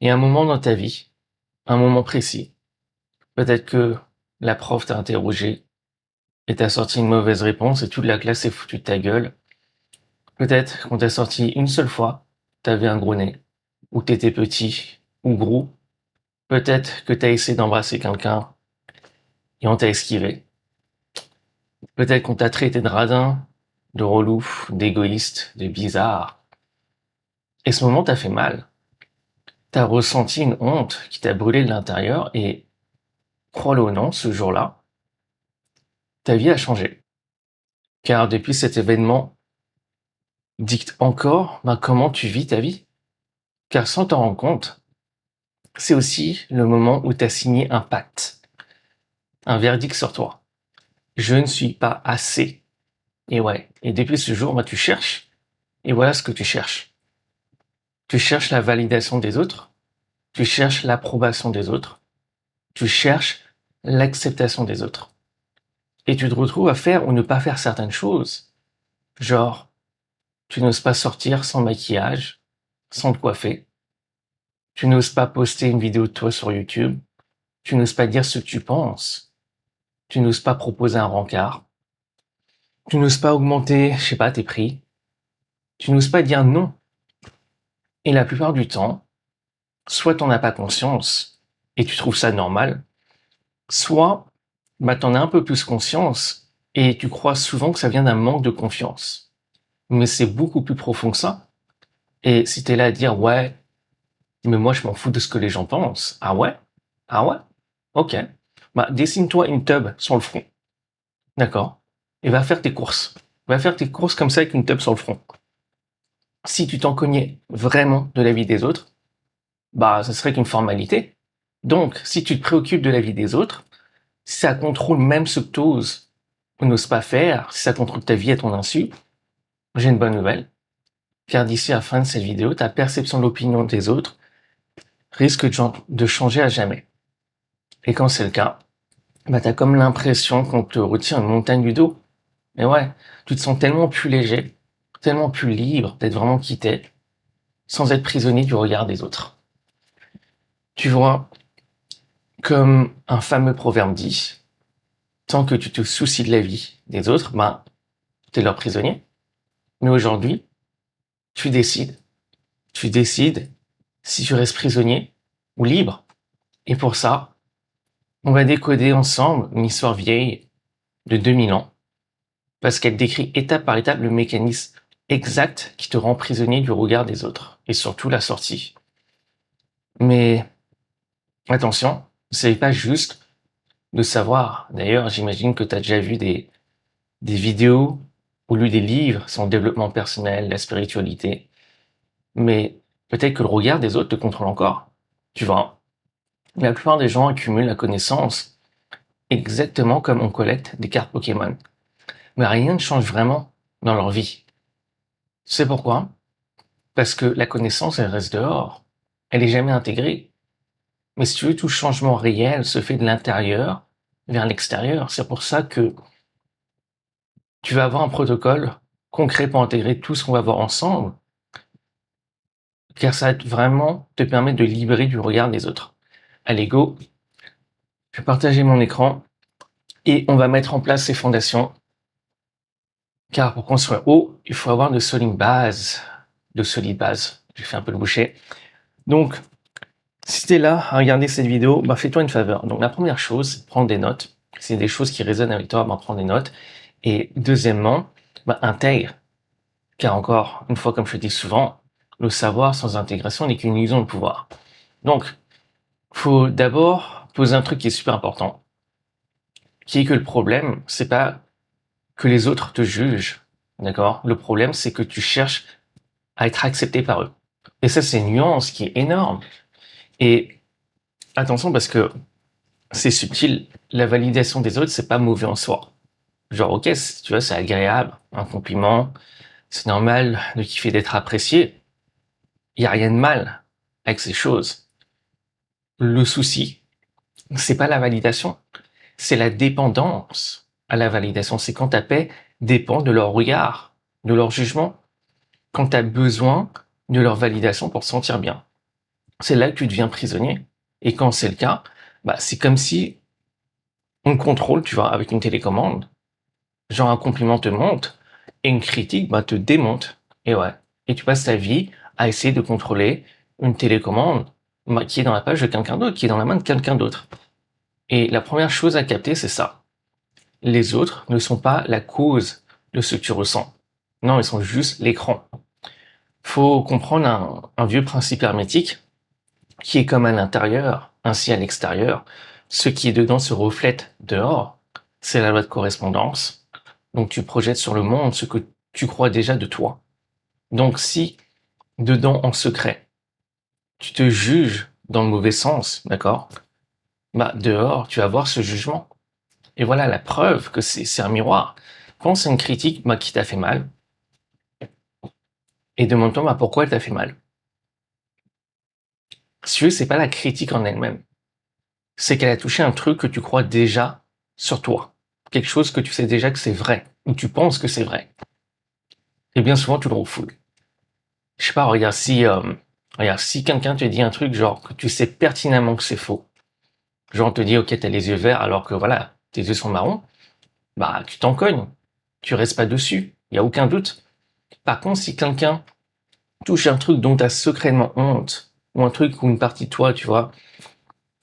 Et un moment dans ta vie, un moment précis, peut-être que la prof t'a interrogé et t'a sorti une mauvaise réponse et toute la classe s'est foutue de ta gueule. Peut-être qu'on t'a sorti une seule fois, t'avais un gros nez, ou t'étais petit, ou gros. Peut-être que t'as essayé d'embrasser quelqu'un et on t'a esquivé. Peut-être qu'on t'a traité de radin, de relou, d'égoïste, de bizarre. Et ce moment t'a fait mal. T'as ressenti une honte qui t'a brûlé de l'intérieur et, crois-le ou non, ce jour-là, ta vie a changé. Car depuis cet événement dicte encore comment tu vis ta vie. Car sans t'en rendre compte, c'est aussi le moment où tu as signé un pacte, un verdict sur toi. Je ne suis pas assez. Et ouais, et depuis ce jour, tu cherches, et voilà ce que tu cherches. Tu cherches la validation des autres, tu cherches l'approbation des autres, tu cherches l'acceptation des autres. Et tu te retrouves à faire ou ne pas faire certaines choses. Genre, tu n'oses pas sortir sans maquillage, sans te coiffer. Tu n'oses pas poster une vidéo de toi sur YouTube. Tu n'oses pas dire ce que tu penses. Tu n'oses pas proposer un rencard. Tu n'oses pas augmenter, je sais pas, tes prix. Tu n'oses pas dire non. Et la plupart du temps, soit t'en as pas conscience et tu trouves ça normal, soit t'en as un peu plus conscience et tu crois souvent que ça vient d'un manque de confiance. Mais c'est beaucoup plus profond que ça. Et si t'es là à dire ouais, mais moi je m'en fous de ce que les gens pensent. Ah ouais? Ah ouais? Ok. Dessine-toi une tub sur le front. D'accord? Et va faire tes courses. Va faire tes courses comme ça avec une tub sur le front. Si tu t'en cognais vraiment de la vie des autres, ce serait qu'une formalité. Donc, si tu te préoccupes de la vie des autres, si ça contrôle même ce que tu oses ou n'oses pas faire, si ça contrôle ta vie à ton insu, j'ai une bonne nouvelle. Car d'ici à la fin de cette vidéo, ta perception de l'opinion des autres risque de changer à jamais. Et quand c'est le cas, t'as comme l'impression qu'on te retire une montagne du dos. Mais ouais, tu te sens tellement plus léger, tellement plus libre d'être vraiment quitté, sans être prisonnier du regard des autres. Tu vois, comme un fameux proverbe dit, tant que tu te soucies de la vie des autres, t'es leur prisonnier. Mais aujourd'hui, tu décides. Tu décides si tu restes prisonnier ou libre. Et pour ça, on va décoder ensemble une histoire vieille de 2000 ans, parce qu'elle décrit étape par étape le mécanisme exact qui te rend prisonnier du regard des autres, et surtout la sortie. Mais attention, c'est pas juste de savoir. D'ailleurs, j'imagine que tu as déjà vu des vidéos ou lu des livres sur le développement personnel, la spiritualité. Mais peut-être que le regard des autres te contrôle encore. Tu vois, la plupart des gens accumulent la connaissance exactement comme on collecte des cartes Pokémon. Mais rien ne change vraiment dans leur vie. Tu sais pourquoi? Parce que la connaissance, elle reste dehors. Elle est jamais intégrée. Mais si tu veux, tout changement réel se fait de l'intérieur vers l'extérieur. C'est pour ça que tu vas avoir un protocole concret pour intégrer tout ce qu'on va voir ensemble, car ça va vraiment te permettre de libérer du regard des autres. Allez, go, je vais partager mon écran et on va mettre en place ces fondations, car pour construire haut, il faut avoir de solides bases. De solides bases. J'ai fait un peu le boucher. Donc, si tu es là à regarder cette vidéo, fais-toi une faveur. Donc, la première chose, c'est de prendre des notes. C'est des choses qui résonnent avec toi, prends des notes. Et deuxièmement, intègre. Car encore une fois, comme je le dis souvent, le savoir sans intégration n'est qu'une illusion de pouvoir. Donc, faut d'abord poser un truc qui est super important, qui est que le problème, c'est pas que les autres te jugent, d'accord? Le problème, c'est que tu cherches à être accepté par eux. Et ça, c'est une nuance qui est énorme. Et attention, parce que c'est subtil, la validation des autres, c'est pas mauvais en soi. Genre, ok, tu vois, c'est agréable, un compliment, c'est normal de kiffer d'être apprécié. Il y a rien de mal avec ces choses. Le souci, c'est pas la validation, c'est la dépendance à la validation. C'est quand ta paix dépend de leur regard, de leur jugement, quand tu as besoin de leur validation pour te sentir bien. c'est là que tu deviens prisonnier. Et quand c'est le cas, bah, c'est comme si on contrôle, tu vois, avec une télécommande. Genre un compliment te monte et une critique bah, te démonte. Et ouais. Et tu passes ta vie à essayer de contrôler une télécommande bah, qui est dans la page de quelqu'un d'autre, qui est dans la main de quelqu'un d'autre. Et la première chose à capter, c'est ça. Les autres ne sont pas la cause de ce que tu ressens. Non, ils sont juste l'écran. Faut comprendre un vieux principe hermétique qui est comme à l'intérieur, ainsi à l'extérieur. Ce qui est dedans se reflète dehors. C'est la loi de correspondance. Donc tu projettes sur le monde ce que tu crois déjà de toi. Donc si, dedans en secret, tu te juges dans le mauvais sens, d'accord? Bah dehors, tu vas voir ce jugement. Et voilà la preuve que c'est un miroir. Pense à une critique bah, qui t'a fait mal et demande-toi bah, pourquoi elle t'a fait mal. Si tu veux, c'est pas la critique en elle-même. C'est qu'elle a touché un truc que tu crois déjà sur toi. Quelque chose que tu sais déjà que c'est vrai, ou tu penses que c'est vrai. Et bien souvent, tu le refoules. Je sais pas, regarde, si quelqu'un te dit un truc genre que tu sais pertinemment que c'est faux, genre on te dit ok t'as les yeux verts alors que voilà, tes yeux sont marrons, bah tu t'en cognes, tu restes pas dessus, y a aucun doute. Par contre, si quelqu'un touche un truc dont t'as secrètement honte, ou un truc où une partie de toi, tu vois,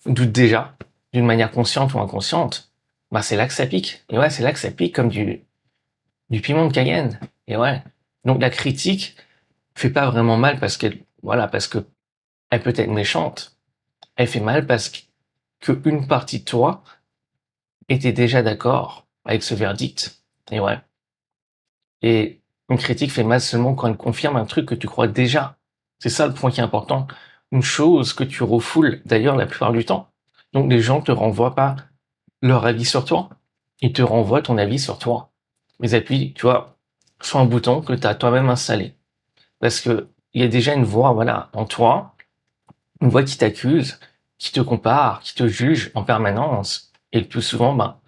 doute déjà, d'une manière consciente ou inconsciente, bah c'est là que ça pique. Et ouais, c'est là que ça pique comme du piment de Cayenne. Et ouais. Donc la critique fait pas vraiment mal parce qu'elle, voilà, parce que elle peut être méchante. Elle fait mal parce que une partie de toi était déjà d'accord avec ce verdict. Et ouais. Et une critique fait mal seulement quand elle confirme un truc que tu crois déjà. C'est ça le point qui est important. Une chose que tu refoules d'ailleurs la plupart du temps. Donc les gens te renvoient pas leur avis sur toi. Ils te renvoient ton avis sur toi. Ils appuient, tu vois, sur un bouton que tu as toi-même installé. Parce que il y a déjà une voix, voilà, en toi, une voix qui t'accuse, qui te compare, qui te juge en permanence. Et le plus souvent, ben,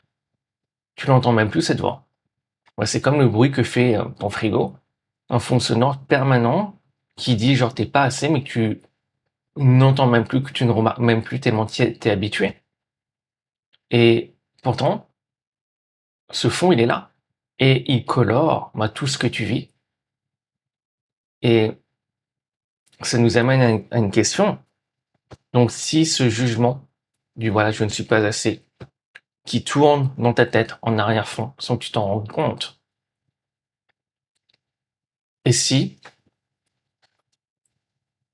tu l'entends même plus cette voix. Ouais, c'est comme le bruit que fait ton frigo, un fond sonore permanent qui dit genre t'es pas assez, mais que tu n'entends même plus, que tu ne remarques même plus tellement t'es habitué. Et pourtant, ce fond, il est là. Et il colore bah, tout ce que tu vis. Et ça nous amène à une question. Donc, si ce jugement du voilà, je ne suis pas assez, qui tourne dans ta tête en arrière-fond sans que tu t'en rendes compte, et si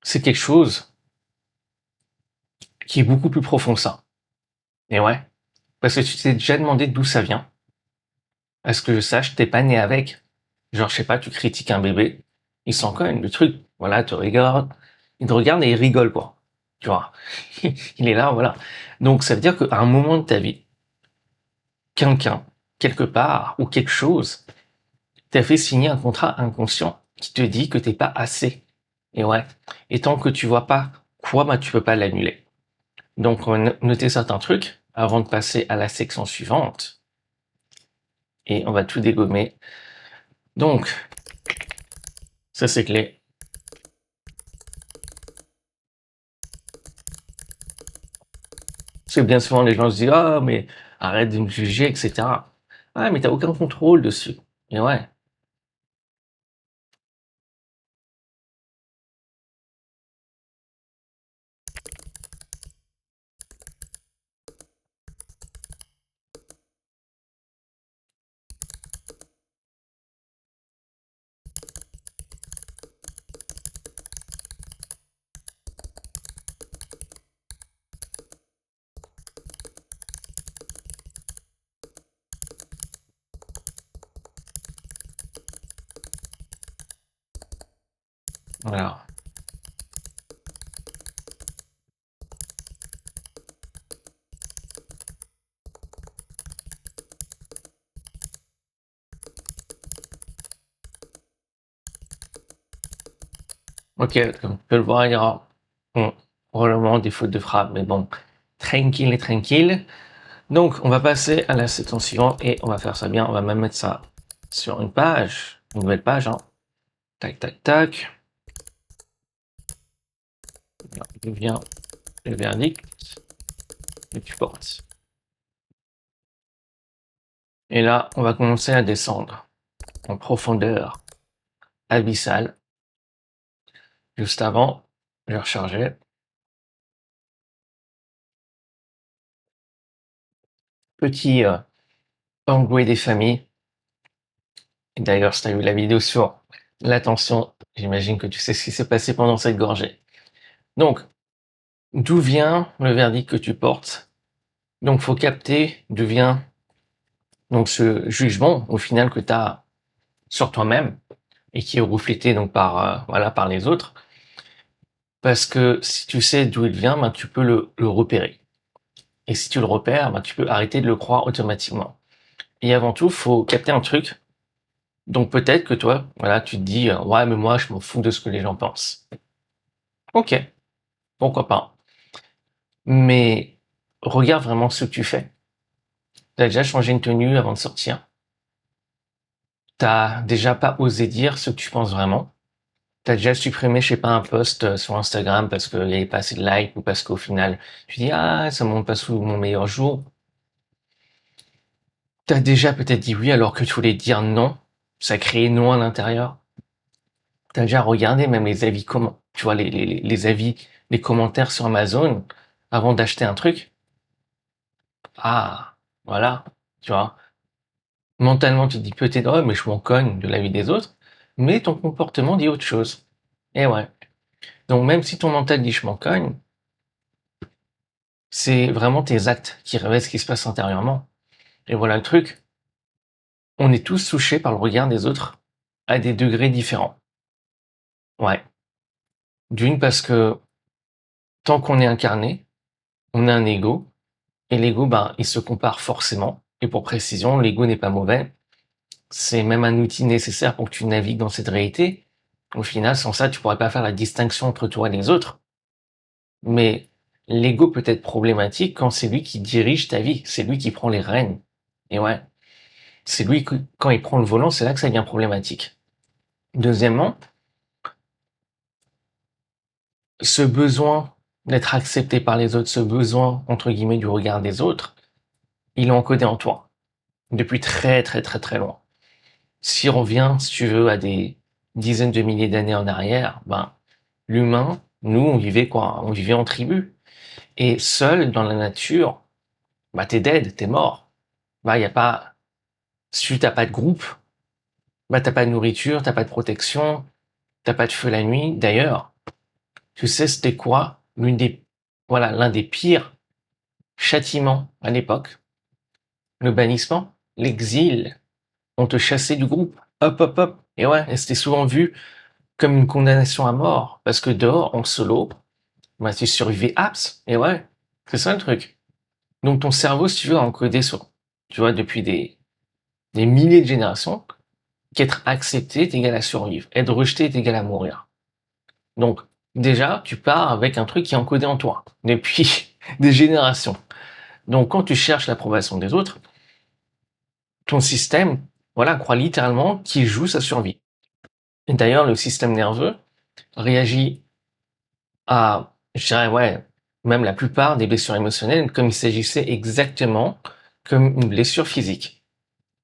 c'est quelque chose qui est beaucoup plus profond que ça, et ouais, parce que tu t'es déjà demandé d'où ça vient, à ce que je sache, t'es pas né avec. Genre, je sais pas, tu critiques un bébé, il s'en cogne, le truc, voilà, il te regarde et il rigole, quoi. Tu vois, il est là, voilà. Donc, ça veut dire qu'à un moment de ta vie, quelqu'un, quelque part, ou quelque chose, t'a fait signer un contrat inconscient qui te dit que t'es pas assez. Et ouais. Et tant que tu vois pas quoi, bah, tu peux pas l'annuler. Donc, on va noter certains trucs avant de passer à la section suivante. Et on va tout dégommer. Donc, ça c'est clé. Parce que bien souvent, les gens se disent, ah, mais arrête de me juger, etc. Ah, mais t'as aucun contrôle dessus. Et ouais. Voilà. Ok, comme tu peux le voir, il y aura bon, probablement des fautes de frappe, mais bon, tranquille et tranquille. Donc, on va passer à la séquence suivante et on va faire ça bien. On va même mettre ça sur une nouvelle page. Hein. Tac, tac, tac. D'où vient le verdict que tu portes. Et là, on va commencer à descendre en profondeur abyssale. Juste avant, je rechargeais. Petit embrouille des familles. Et d'ailleurs, si tu as vu la vidéo sur l'attention, j'imagine que tu sais ce qui s'est passé pendant cette gorgée. Donc, d'où vient le verdict que tu portes? Donc, faut capter d'où vient donc ce jugement au final que tu as sur toi-même et qui est reflété donc par les autres. Parce que si tu sais d'où il vient, ben, tu peux le repérer. Et si tu le repères, ben, tu peux arrêter de le croire automatiquement. Et avant tout, faut capter un truc. Donc peut-être que toi, voilà, tu te dis, ouais, mais moi, je m'en fous de ce que les gens pensent. Ok, pourquoi pas. Mais regarde vraiment ce que tu fais. T'as déjà changé une tenue avant de sortir. T'as déjà pas osé dire ce que tu penses vraiment. T'as déjà supprimé, je sais pas, un post sur Instagram parce qu'il y avait pas assez de likes ou parce qu'au final, tu dis, ah, ça me monte pas sous mon meilleur jour. T'as déjà peut-être dit oui alors que tu voulais dire non. Ça crée non à l'intérieur. T'as déjà regardé même les avis comment, tu vois, les avis, les commentaires sur Amazon avant d'acheter un truc. Ah, voilà, tu vois. Mentalement, tu te dis peut-être, oh, mais je m'en cogne de l'avis des autres. Mais ton comportement dit autre chose. Et ouais. Donc même si ton mental dit je m'en cogne, c'est vraiment tes actes qui révèlent ce qui se passe intérieurement. Et voilà le truc. On est tous touchés par le regard des autres à des degrés différents. Ouais. D'une parce que tant qu'on est incarné, on a un ego. Et l'ego, ben, il se compare forcément. Et pour précision, l'ego n'est pas mauvais. C'est même un outil nécessaire pour que tu navigues dans cette réalité. Au final, sans ça, tu pourrais pas faire la distinction entre toi et les autres. Mais l'ego peut être problématique quand c'est lui qui dirige ta vie. C'est lui qui prend les rênes. Et ouais. C'est lui, quand il prend le volant, c'est là que ça devient problématique. Deuxièmement, ce besoin d'être accepté par les autres, ce besoin, entre guillemets, du regard des autres, il est encodé en toi. Depuis très, très, très, très loin. Si on revient, si tu veux, à des dizaines de milliers d'années en arrière, ben, l'humain, nous, on vivait quoi? On vivait en tribu. Et seul dans la nature, bah, t'es dead, t'es mort. Bah, y a pas, si t'as pas de groupe, bah, t'as pas de nourriture, t'as pas de protection, t'as pas de feu la nuit. D'ailleurs, tu sais, c'était quoi? L'un des pires châtiments à l'époque. Le bannissement, l'exil. On te chassait du groupe. Hop, hop, hop. Et ouais, et c'était souvent vu comme une condamnation à mort. Parce que dehors, en solo, bah, tu survivais apps. Et ouais, c'est ça le truc. Donc ton cerveau, si tu veux, a encodé sur, tu vois, depuis des milliers de générations, qu'être accepté est égal à survivre. Être rejeté est égal à mourir. Donc, déjà, tu pars avec un truc qui est encodé en toi. Depuis des générations. Donc, quand tu cherches l'approbation des autres, ton système, voilà, croit littéralement qu'il joue sa survie. Et d'ailleurs, le système nerveux réagit à, je dirais, ouais, même la plupart des blessures émotionnelles comme il s'agissait exactement comme une blessure physique.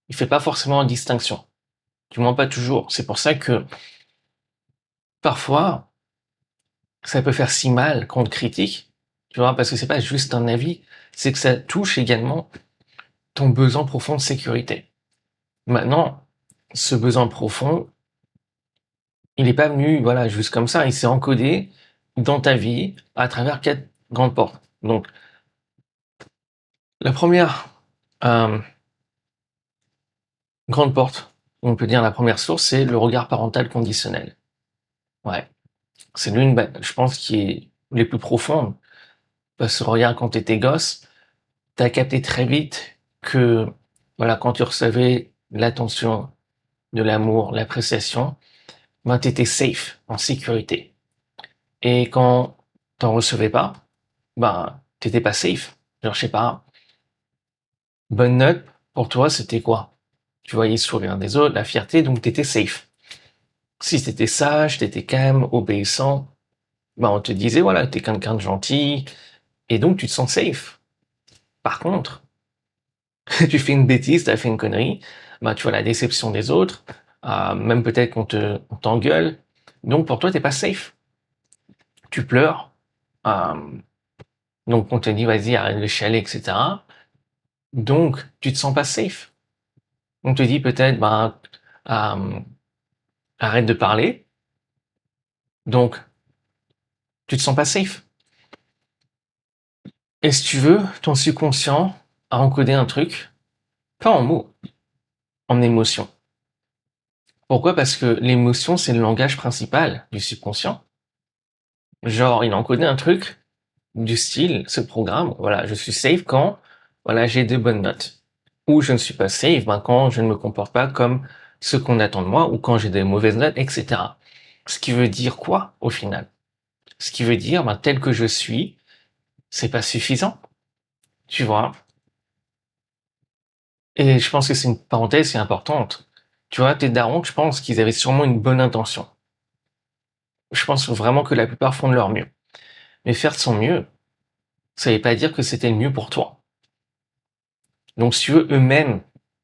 Il fait pas forcément une distinction. Du moins pas toujours. C'est pour ça que parfois, ça peut faire si mal quand on te critique, tu vois, parce que c'est pas juste un avis, c'est que ça touche également ton besoin profond de sécurité. Maintenant, ce besoin profond, il n'est pas venu, voilà, juste comme ça, il s'est encodé dans ta vie à travers 4 grandes portes. Donc, la première euh, grande porte, on peut dire la première source, c'est le regard parental conditionnel. Ouais, c'est l'une, je pense, qui est les plus profondes. Parce que regarde, quand t'étais gosse, t'as capté très vite que, voilà, quand tu recevais l'attention, de l'amour, l'appréciation, ben, t'étais safe, en sécurité. Et quand t'en recevais pas, ben, t'étais pas safe. Genre, je sais pas, bonne note, pour toi, c'était quoi? Tu voyais le sourire des autres, la fierté, donc t'étais safe. Si t'étais sage, t'étais calme, obéissant, bah, on te disait, voilà, t'es quelqu'un de gentil, et donc tu te sens safe. Par contre, tu fais une bêtise, t'as fait une connerie, bah, tu vois la déception des autres, même peut-être on t'engueule, donc pour toi, t'es pas safe. Tu pleures, euh, donc on te dit, vas-y, arrête de chialer, etc. Donc, tu te sens pas safe. On te dit peut-être, ben, euh, arrête de parler, donc tu te sens pas safe. Et si tu veux, ton subconscient a encodé un truc, pas en mots, en émotion. Pourquoi? Parce que l'émotion, c'est le langage principal du subconscient. Genre, il a encodé un truc du style, ce programme, voilà, je suis safe quand, voilà, j'ai de bonnes notes. Ou je ne suis pas safe, ben, quand je ne me comporte pas comme ce qu'on attend de moi, ou quand j'ai des mauvaises notes, etc. Ce qui veut dire quoi, au final? Ce qui veut dire, ben, tel que je suis, c'est pas suffisant. Tu vois? Et je pense que c'est une parenthèse qui est importante. Tu vois, tes darons, je pense qu'ils avaient sûrement une bonne intention. Je pense vraiment que la plupart font de leur mieux. Mais faire de son mieux, ça veut pas dire que c'était le mieux pour toi. Donc, si tu veux, eux-mêmes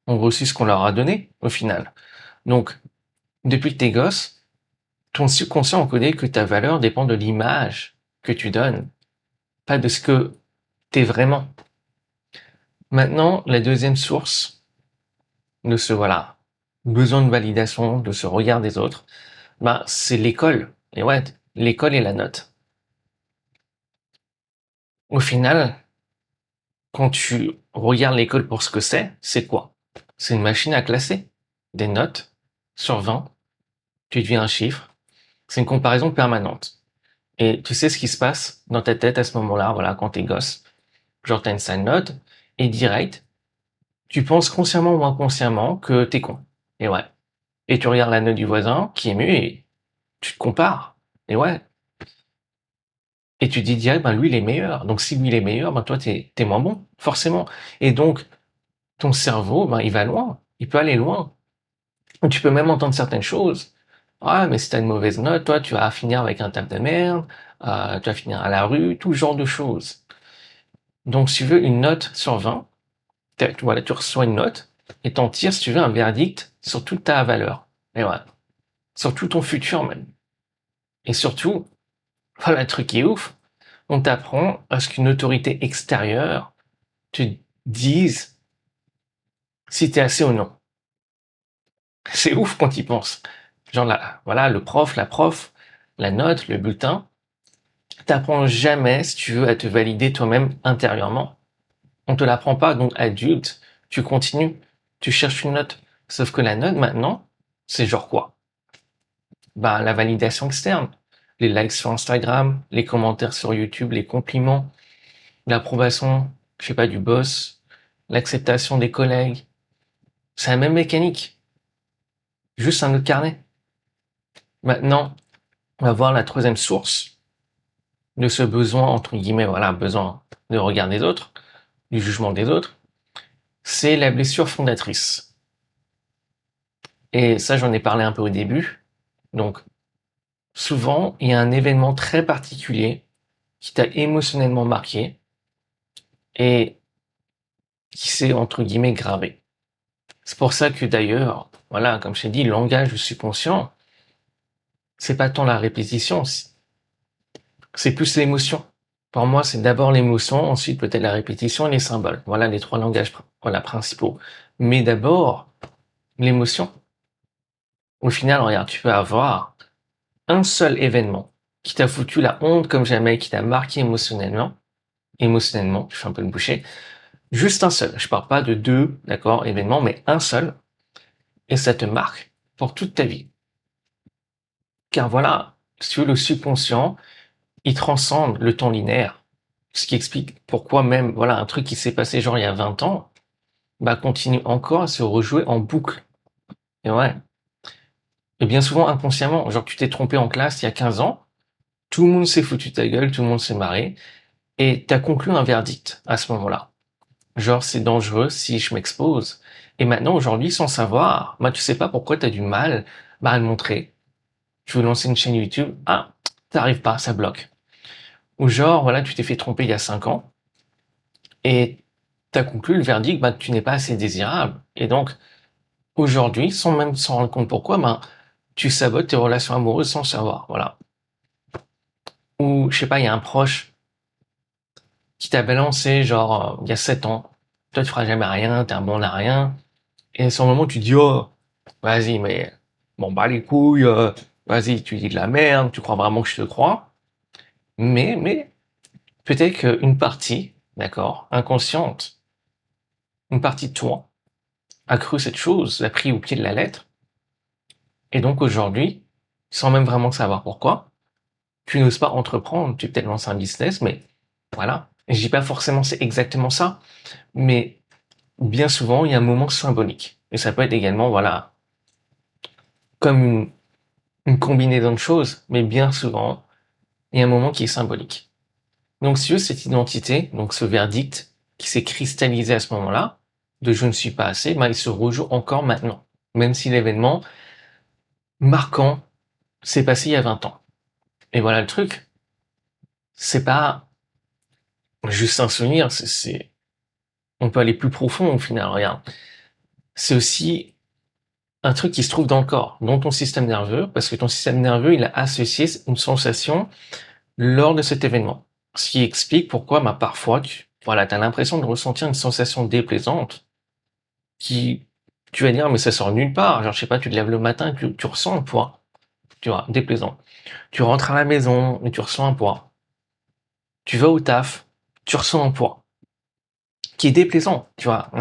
ont reçu ce qu'on leur a donné, au final. Donc, depuis que t'es gosse, ton subconscient encodé que ta valeur dépend de l'image que tu donnes, pas de ce que t'es vraiment. Maintenant, la deuxième source de ce, voilà, besoin de validation, de ce regard des autres, ben, c'est l'école. Et ouais, l'école et la note. Au final, quand tu regardes l'école pour ce que c'est quoi? C'est une machine à classer. Des notes sur 20, tu deviens un chiffre. C'est une comparaison permanente. Et tu sais ce qui se passe dans ta tête à ce moment-là, voilà, quand t'es gosse. Genre, t'as une sale note, et direct, tu penses consciemment ou inconsciemment que t'es con. Et ouais. Et tu regardes la note du voisin, qui est mieux, et tu te compares. Et ouais. Et tu te dis direct, ben lui, il est meilleur. Donc, si lui, il est meilleur, ben toi, t'es moins bon, forcément. Et donc, ton cerveau, ben, il va loin. Il peut aller loin. Tu peux même entendre certaines choses. Ah, mais si t'as une mauvaise note, toi, tu vas finir avec un table de merde, tu vas finir à la rue, tout genre de choses. Donc, si tu veux une note sur 20, voilà, tu reçois une note, et t'en tires, si tu veux, un verdict sur toute ta valeur. Et voilà. Sur tout ton futur, même. Et surtout, voilà le truc qui est ouf, on t'apprend à ce qu'une autorité extérieure te dise si t'es assez ou non. C'est ouf quand y penses. Genre là, voilà, le prof, la prof, la note, le bulletin, t'apprends jamais, si tu veux, à te valider toi-même intérieurement. On te l'apprend pas, donc adulte, tu continues, tu cherches une note. Sauf que la note, maintenant, c'est genre quoi? Bah, la validation externe. Les likes sur Instagram, les commentaires sur YouTube, les compliments, l'approbation, je sais pas, du boss, l'acceptation des collègues. C'est la même mécanique. Juste un autre carnet. Maintenant, on va voir la troisième source de ce besoin, entre guillemets, voilà, besoin de regard des autres, du jugement des autres, c'est la blessure fondatrice. Et ça, j'en ai parlé un peu au début. Donc, souvent, il y a un événement très particulier qui t'a émotionnellement marqué et qui s'est, entre guillemets, gravé. C'est pour ça que d'ailleurs, voilà, comme je t'ai dit, le langage du subconscient, c'est pas tant la répétition, c'est plus l'émotion. Pour moi, c'est d'abord l'émotion, ensuite peut-être la répétition et les symboles. Voilà les trois langages voilà, principaux. Mais d'abord, l'émotion. Au final, regarde, tu peux avoir un seul événement qui t'a foutu la honte comme jamais, qui t'a marqué émotionnellement, je fais un peu le boucher, juste un seul. Je parle pas de deux, d'accord, événements, mais un seul, et ça te marque pour toute ta vie. Car voilà, si tu veux, le subconscient, il transcende le temps linéaire. Ce qui explique pourquoi même, voilà, un truc qui s'est passé genre il y a 20 ans, bah, continue encore à se rejouer en boucle. Et ouais. Et bien souvent inconsciemment, genre tu t'es trompé en classe il y a 15 ans, tout le monde s'est foutu de ta gueule, tout le monde s'est marré, et t'as conclu un verdict à ce moment-là. Genre c'est dangereux si je m'expose. Et maintenant aujourd'hui, sans savoir, bah tu sais pas pourquoi t'as du mal bah, à le montrer. Tu veux lancer une chaîne YouTube, ah, t'arrives pas, ça bloque. Ou genre, voilà, tu t'es fait tromper il y a 5 ans, et t'as conclu le verdict, bah, tu n'es pas assez désirable. Et donc, aujourd'hui, sans même s'en rendre compte pourquoi, bah, tu sabotes tes relations amoureuses sans savoir, voilà. Ou, je sais pas, il y a un proche qui t'a balancé, genre, il y a 7 ans. Toi, tu feras jamais rien, t'es un bon à rien. Et à ce moment, tu dis, oh, vas-y, mais, bon, bah, les couilles, vas-y, tu dis de la merde, tu crois vraiment que je te crois. Mais, peut-être qu'une partie, d'accord, inconsciente, une partie de toi, a cru cette chose, l'a pris au pied de la lettre, et donc aujourd'hui, sans même vraiment savoir pourquoi, tu n'oses pas entreprendre, tu peut-être lancer un business, mais voilà. Et je dis pas forcément c'est exactement ça, mais bien souvent, il y a un moment symbolique. Et ça peut être également, voilà, comme une combinaison de choses, mais bien souvent, il y a un moment qui est symbolique. Donc, si tu veux, cette identité, donc ce verdict qui s'est cristallisé à ce moment-là, de je ne suis pas assez, ben, il se rejoue encore maintenant. Même si l'événement marquant s'est passé il y a 20 ans. Et voilà le truc. C'est pas juste un souvenir, on peut aller plus profond au final, regarde. C'est aussi un truc qui se trouve dans le corps, dans ton système nerveux, parce que ton système nerveux, il a associé une sensation lors de cet événement. Ce qui explique pourquoi, bah, parfois, voilà, t'as l'impression de ressentir une sensation déplaisante qui, tu vas dire, mais ça sort nulle part. Genre, je sais pas, tu te lèves le matin et tu ressens un poids. Tu vois, déplaisant. Tu rentres à la maison et tu ressens un poids. Tu vas au taf, tu ressens un poids qui est déplaisant, tu vois,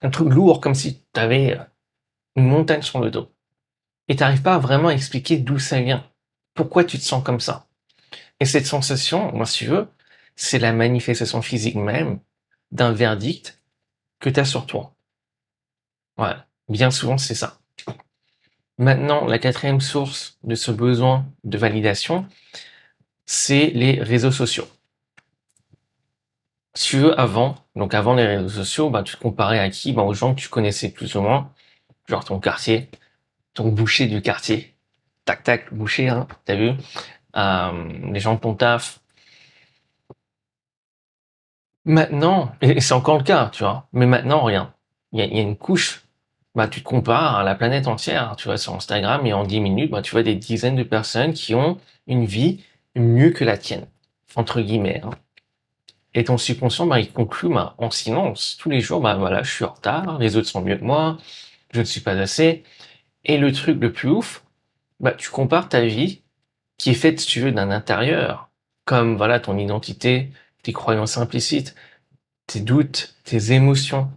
un truc lourd comme si tu avais une montagne sur le dos. Et tu n'arrives pas vraiment à expliquer d'où ça vient, pourquoi tu te sens comme ça. Et cette sensation, moi, si tu veux, c'est la manifestation physique même d'un verdict que tu as sur toi. Ouais, bien souvent, c'est ça. Maintenant, la quatrième source de ce besoin de validation, c'est les réseaux sociaux. Si tu veux, donc avant les réseaux sociaux, bah, tu te comparais à qui? Bah, aux gens que tu connaissais plus ou moins, genre ton quartier, ton boucher du quartier. Tac, tac, boucher, hein, t'as vu? Les gens de ton taf. Maintenant, et c'est encore le cas, tu vois, mais maintenant, rien. Il y a une couche, bah, tu te compares à la planète entière, tu vois, sur Instagram, et en 10 minutes, bah, tu vois des dizaines de personnes qui ont une vie mieux que la tienne, entre guillemets, hein. Et ton subconscient, bah, il conclut, bah, en silence, tous les jours, bah, voilà, je suis en retard, les autres sont mieux que moi, je ne suis pas assez. Et le truc le plus ouf, bah, tu compares ta vie, qui est faite, si tu veux, d'un intérieur, comme, voilà, ton identité, tes croyances implicites, tes doutes, tes émotions.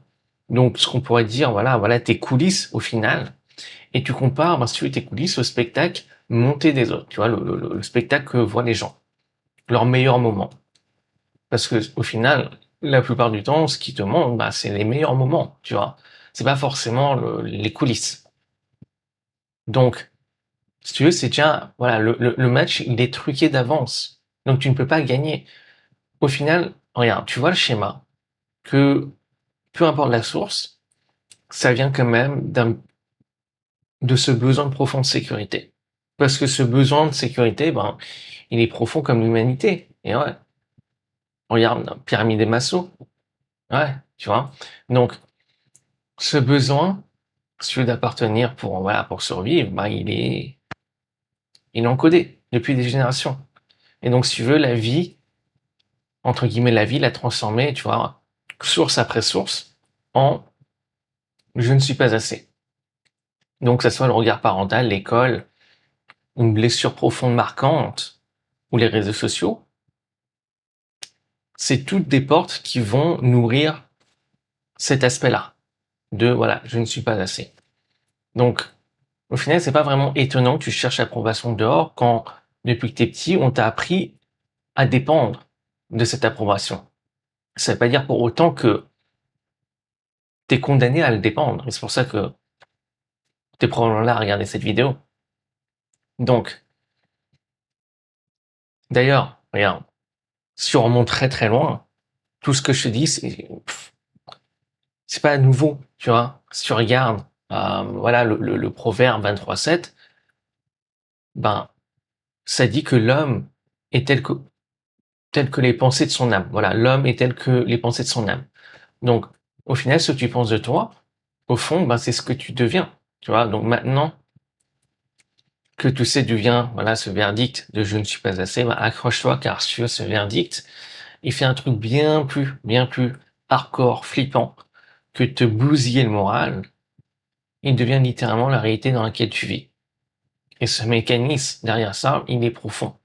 Donc, ce qu'on pourrait dire, voilà tes coulisses au final. Et tu compares, ben, si tu veux, tes coulisses au spectacle monté des autres. Tu vois, le spectacle que voient les gens. Leur meilleur moment. Parce que, au final, la plupart du temps, ce qui te montre, bah, c'est les meilleurs moments, tu vois. C'est pas forcément les coulisses. Donc, si tu veux, c'est déjà, voilà, le match, il est truqué d'avance. Donc, tu ne peux pas gagner. Au final, regarde, tu vois le schéma que, peu importe la source, ça vient quand même de ce besoin de profonde sécurité. Parce que ce besoin de sécurité, ben, il est profond comme l'humanité. Et ouais, regarde, pyramide des Maslow. Ouais, tu vois. Donc, ce besoin, celui d'appartenir pour survivre, ben, il est encodé depuis des générations. Et donc, si tu veux, la vie, entre guillemets, la vie l'a transformé, tu vois, source après source, en je ne suis pas assez. Donc, que ce soit le regard parental, l'école, une blessure profonde marquante, ou les réseaux sociaux, c'est toutes des portes qui vont nourrir cet aspect-là de voilà, je ne suis pas assez. Donc, au final, c'est pas vraiment étonnant que tu cherches l'approbation dehors quand, depuis que t'es petit, on t'a appris à dépendre de cette approbation. Ça veut pas dire pour autant que t'es condamné à le dépendre. Et c'est pour ça que t'es probablement là à regarder cette vidéo. Donc, d'ailleurs, regarde, si on remonte très très loin, tout ce que je te dis, c'est pas nouveau, tu vois. Si tu regardes, voilà, le proverbe 23:7, ben, ça dit que l'homme est tel que les pensées de son âme. Voilà, l'homme est tel que les pensées de son âme. Donc, au final, ce que tu penses de toi, au fond, ben, c'est ce que tu deviens. Tu vois, donc maintenant que tu sais d'où vient, voilà, ce verdict de je ne suis pas assez, ben, accroche-toi, car sur ce verdict, il fait un truc bien plus hardcore, flippant, que te bousiller le moral. Il devient littéralement la réalité dans laquelle tu vis. Et ce mécanisme derrière ça, il est profond.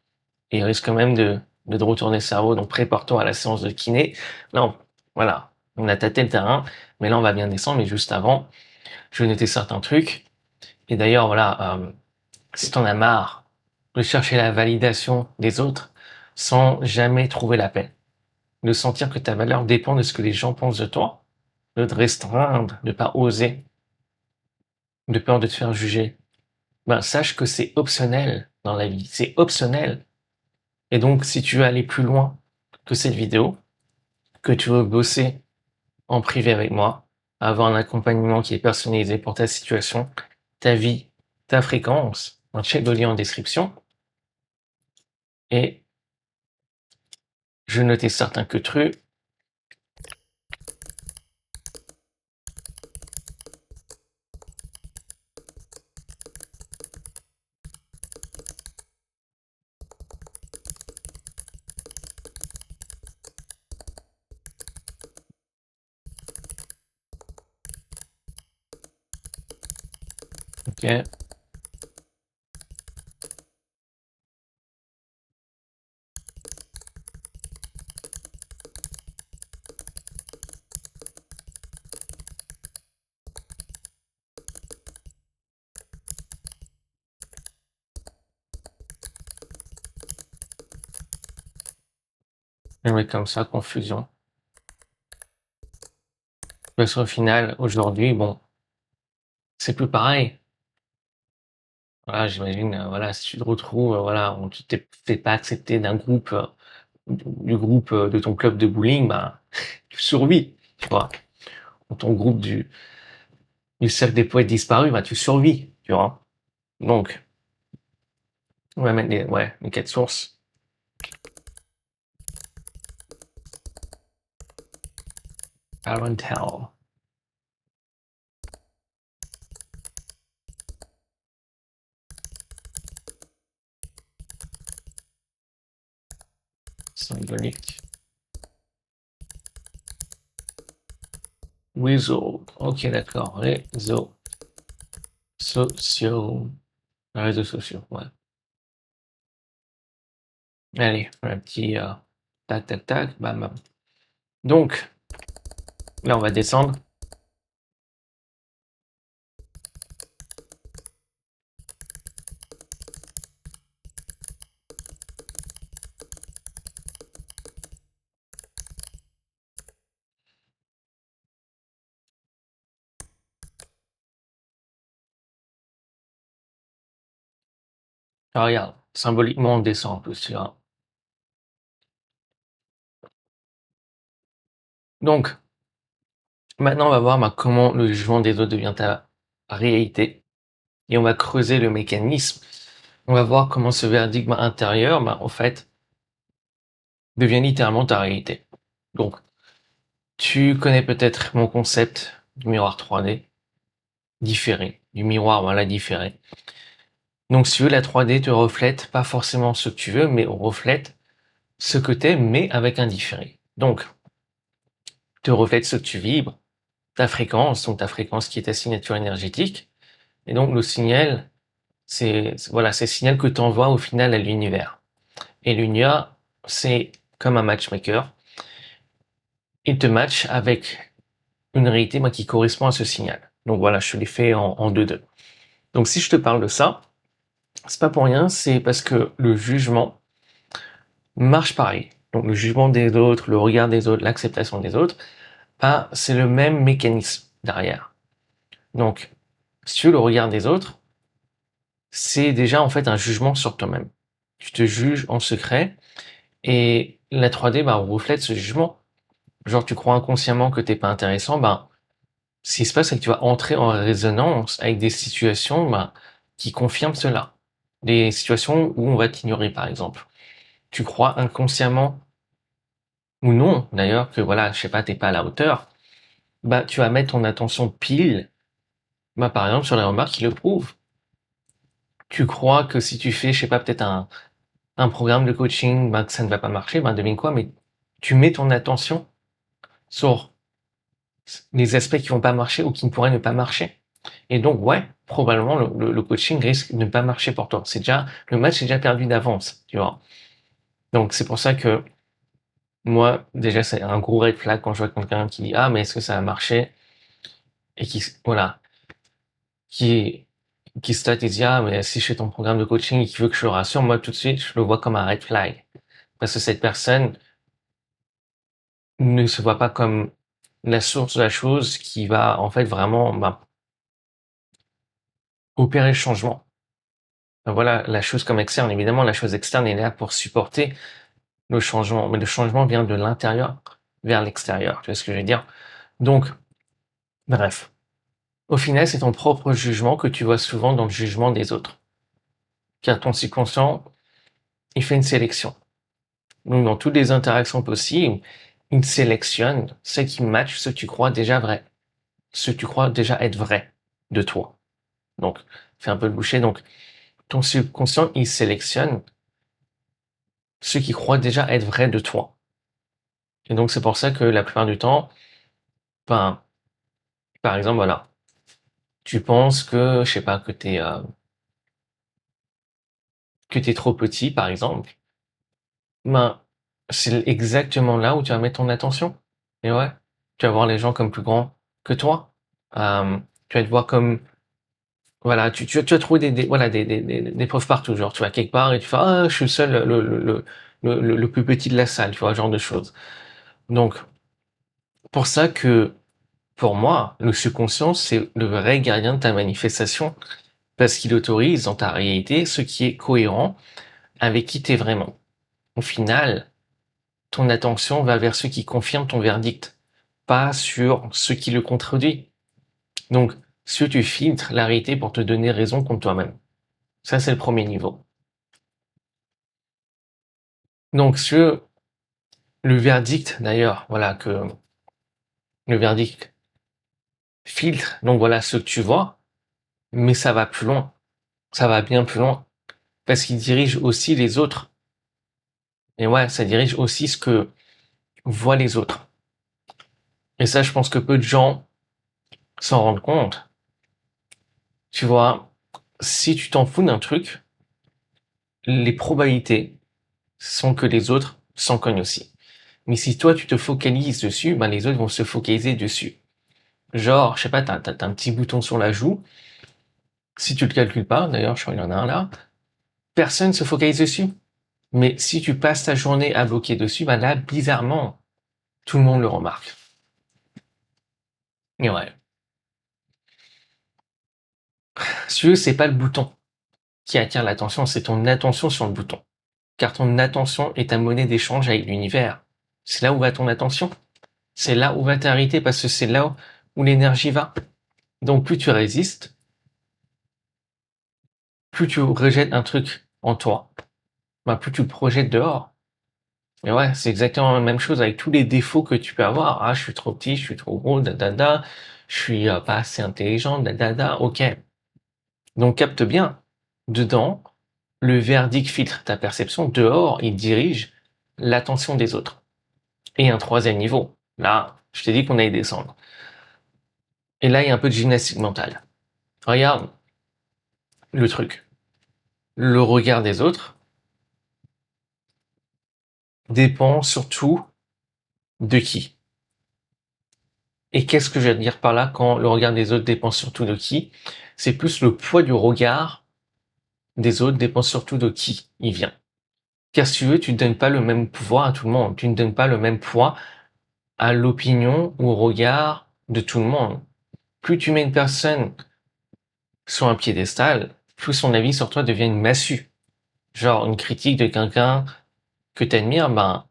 Et il risque même de retourner le cerveau. Donc prépare-toi à la séance de kiné. Là, voilà, on a tâté le terrain, mais là on va bien descendre. Mais juste avant, je vais noter certains trucs. Et d'ailleurs, voilà, si t'en as marre de chercher la validation des autres sans jamais trouver la paix, de sentir que ta valeur dépend de ce que les gens pensent de toi, de te restreindre, de pas oser, de peur de te faire juger, ben sache que c'est optionnel dans la vie, c'est optionnel. Et donc, si tu veux aller plus loin que cette vidéo, que tu veux bosser en privé avec moi, avoir un accompagnement qui est personnalisé pour ta situation, ta vie, ta fréquence, on check le lien en description. Et je notais certains que trucs. Ok. Et oui, comme ça, confusion. Parce qu'au final, aujourd'hui, bon, c'est plus pareil. Voilà, j'imagine, voilà, si tu te retrouves, voilà, on tu t'es fait pas accepter d'un groupe, du groupe de ton club de bowling, ben, tu survis, tu vois. Dans ton groupe du cercle des poètes disparus, ben, tu survis, tu vois. Donc, on va mettre les 4 sources. Parental. Symbolique. Réseau. Ok, d'accord. Réseaux sociaux. Réseaux sociaux, ouais. Allez, un petit tac, tac, tac, bam, bam. Donc, là, on va descendre. Ah, regarde, symboliquement, on descend en plus, tu vois. Donc, maintenant, on va voir comment le jugement des autres devient ta réalité. Et on va creuser le mécanisme. On va voir comment ce verdict intérieur, en fait, devient littéralement ta réalité. Donc, tu connais peut-être mon concept du miroir 3D différé, du miroir, voilà, différé. Donc, si tu veux, la 3D te reflète pas forcément ce que tu veux, mais reflète ce que t'es, mais avec un différé. Donc, te reflète ce que tu vibres, ta fréquence, donc ta fréquence qui est ta signature énergétique. Et donc, le signal, voilà, c'est le signal que tu envoies au final à l'univers. Et l'univers, c'est comme un matchmaker. Il te match avec une réalité qui correspond à ce signal. Donc voilà, je te l'ai fait en 2-2. Donc si je te parle de ça, c'est pas pour rien, c'est parce que le jugement marche pareil. Donc le jugement des autres, le regard des autres, l'acceptation des autres, c'est le même mécanisme derrière. Donc, si tu veux, le regard des autres, c'est déjà en fait un jugement sur toi-même. Tu te juges en secret et la 3D reflète ce jugement. Genre tu crois inconsciemment que t'es pas intéressant, ce qui se passe c'est que tu vas entrer en résonance avec des situations qui confirment cela. des situations où on va t'ignorer, par exemple. Tu crois inconsciemment ou non, d'ailleurs, que voilà, je sais pas, t'es pas à la hauteur. Bah, tu vas mettre ton attention pile, bah, par exemple, sur les remarques qui le prouvent. Tu crois que si tu fais, je sais pas, peut-être un programme de coaching, bah, que ça ne va pas marcher, bah, devine quoi, mais tu mets ton attention sur les aspects qui vont pas marcher ou qui ne pourraient ne pas marcher. Et donc, ouais, probablement, le coaching risque de ne pas marcher pour toi. Le match est déjà perdu d'avance, tu vois. Donc, c'est pour ça que, moi, déjà, c'est un gros red flag quand je vois quelqu'un qui dit, ah, mais est-ce que ça va marcher? Et voilà, qui, qui se tâte et dit, ah, mais si je fais ton programme de coaching et qu'il veut que je le rassure, moi, tout de suite, je le vois comme un red flag. Parce que cette personne ne se voit pas comme la source de la chose qui va, en fait, vraiment, bah, opérer le changement. Voilà, la chose comme externe. Évidemment, la chose externe est là pour supporter le changement, mais le changement vient de l'intérieur vers l'extérieur. Tu vois ce que je veux dire? Donc, bref. Au final, c'est ton propre jugement que tu vois souvent dans le jugement des autres. Car ton subconscient, il fait une sélection. Donc, dans toutes les interactions possibles, il sélectionne ce qui match, ce que tu crois déjà vrai. Ce que tu crois déjà être vrai de toi. Donc, fais un peu le boucher. Donc, ton subconscient, il sélectionne ce qui croit déjà être vrai de toi. Et donc, c'est pour ça que la plupart du temps, enfin, par exemple, voilà, tu penses que, je sais pas, que t'es trop petit, par exemple, ben, c'est exactement là où tu vas mettre ton attention. Et ouais, tu vas voir les gens comme plus grands que toi. Tu vas te voir comme, voilà, tu vas trouver voilà, des preuves partout. Genre, tu vas quelque part et tu fais, ah, je suis le seul, le plus petit de la salle, tu vois, ce genre de choses. Donc, pour ça que, pour moi, le subconscient, c'est le vrai gardien de ta manifestation parce qu'il autorise dans ta réalité ce qui est cohérent avec qui t'es vraiment. Au final, ton attention va vers ce qui confirme ton verdict, pas sur ce qui le contredit. Donc, ce tu filtres la réalité pour te donner raison contre toi-même. Ça, c'est le premier niveau. Donc, sur le verdict, d'ailleurs, voilà, que le verdict filtre, donc voilà ce que tu vois, mais ça va plus loin. Ça va bien plus loin. Parce qu'il dirige aussi les autres. Et ouais, ça dirige aussi ce que voient les autres. Et ça, je pense que peu de gens s'en rendent compte. Tu vois, si tu t'en fous d'un truc, les probabilités sont que les autres s'en cognent aussi. Mais si toi, tu te focalises dessus, ben les autres vont se focaliser dessus. Genre, je sais pas, t'as un petit bouton sur la joue. Si tu le calcules pas, d'ailleurs, je crois qu'il y en a un là, personne se focalise dessus. Mais si tu passes ta journée à bloquer dessus, ben là, bizarrement, tout le monde le remarque. Et ouais. Si tu veux, c'est pas le bouton qui attire l'attention, c'est ton attention sur le bouton. Car ton attention est ta monnaie d'échange avec l'univers. C'est là où va ton attention. C'est là où va ta réalité parce que c'est là où l'énergie va. Donc plus tu résistes, plus tu rejettes un truc en toi, bah, plus tu le projettes dehors. Et ouais, c'est exactement la même chose avec tous les défauts que tu peux avoir. Ah, je suis trop petit, je suis trop gros, da. Je suis pas assez intelligent, da. Ok. Donc capte bien. Dedans, le verdict filtre ta perception. Dehors, il dirige l'attention des autres. Et un troisième niveau. Là, je t'ai dit qu'on allait descendre. Et là, il y a un peu de gymnastique mentale. Regarde le truc. Le regard des autres dépend surtout de qui. Et qu'est-ce que je veux dire par là quand le regard des autres dépend surtout de qui? C'est plus le poids du regard des autres dépend surtout de qui il vient. Car si tu veux, tu ne donnes pas le même pouvoir à tout le monde. Tu ne donnes pas le même poids à l'opinion ou au regard de tout le monde. Plus tu mets une personne sur un piédestal, plus son avis sur toi devient une massue. Genre une critique de quelqu'un que tu admires, ben,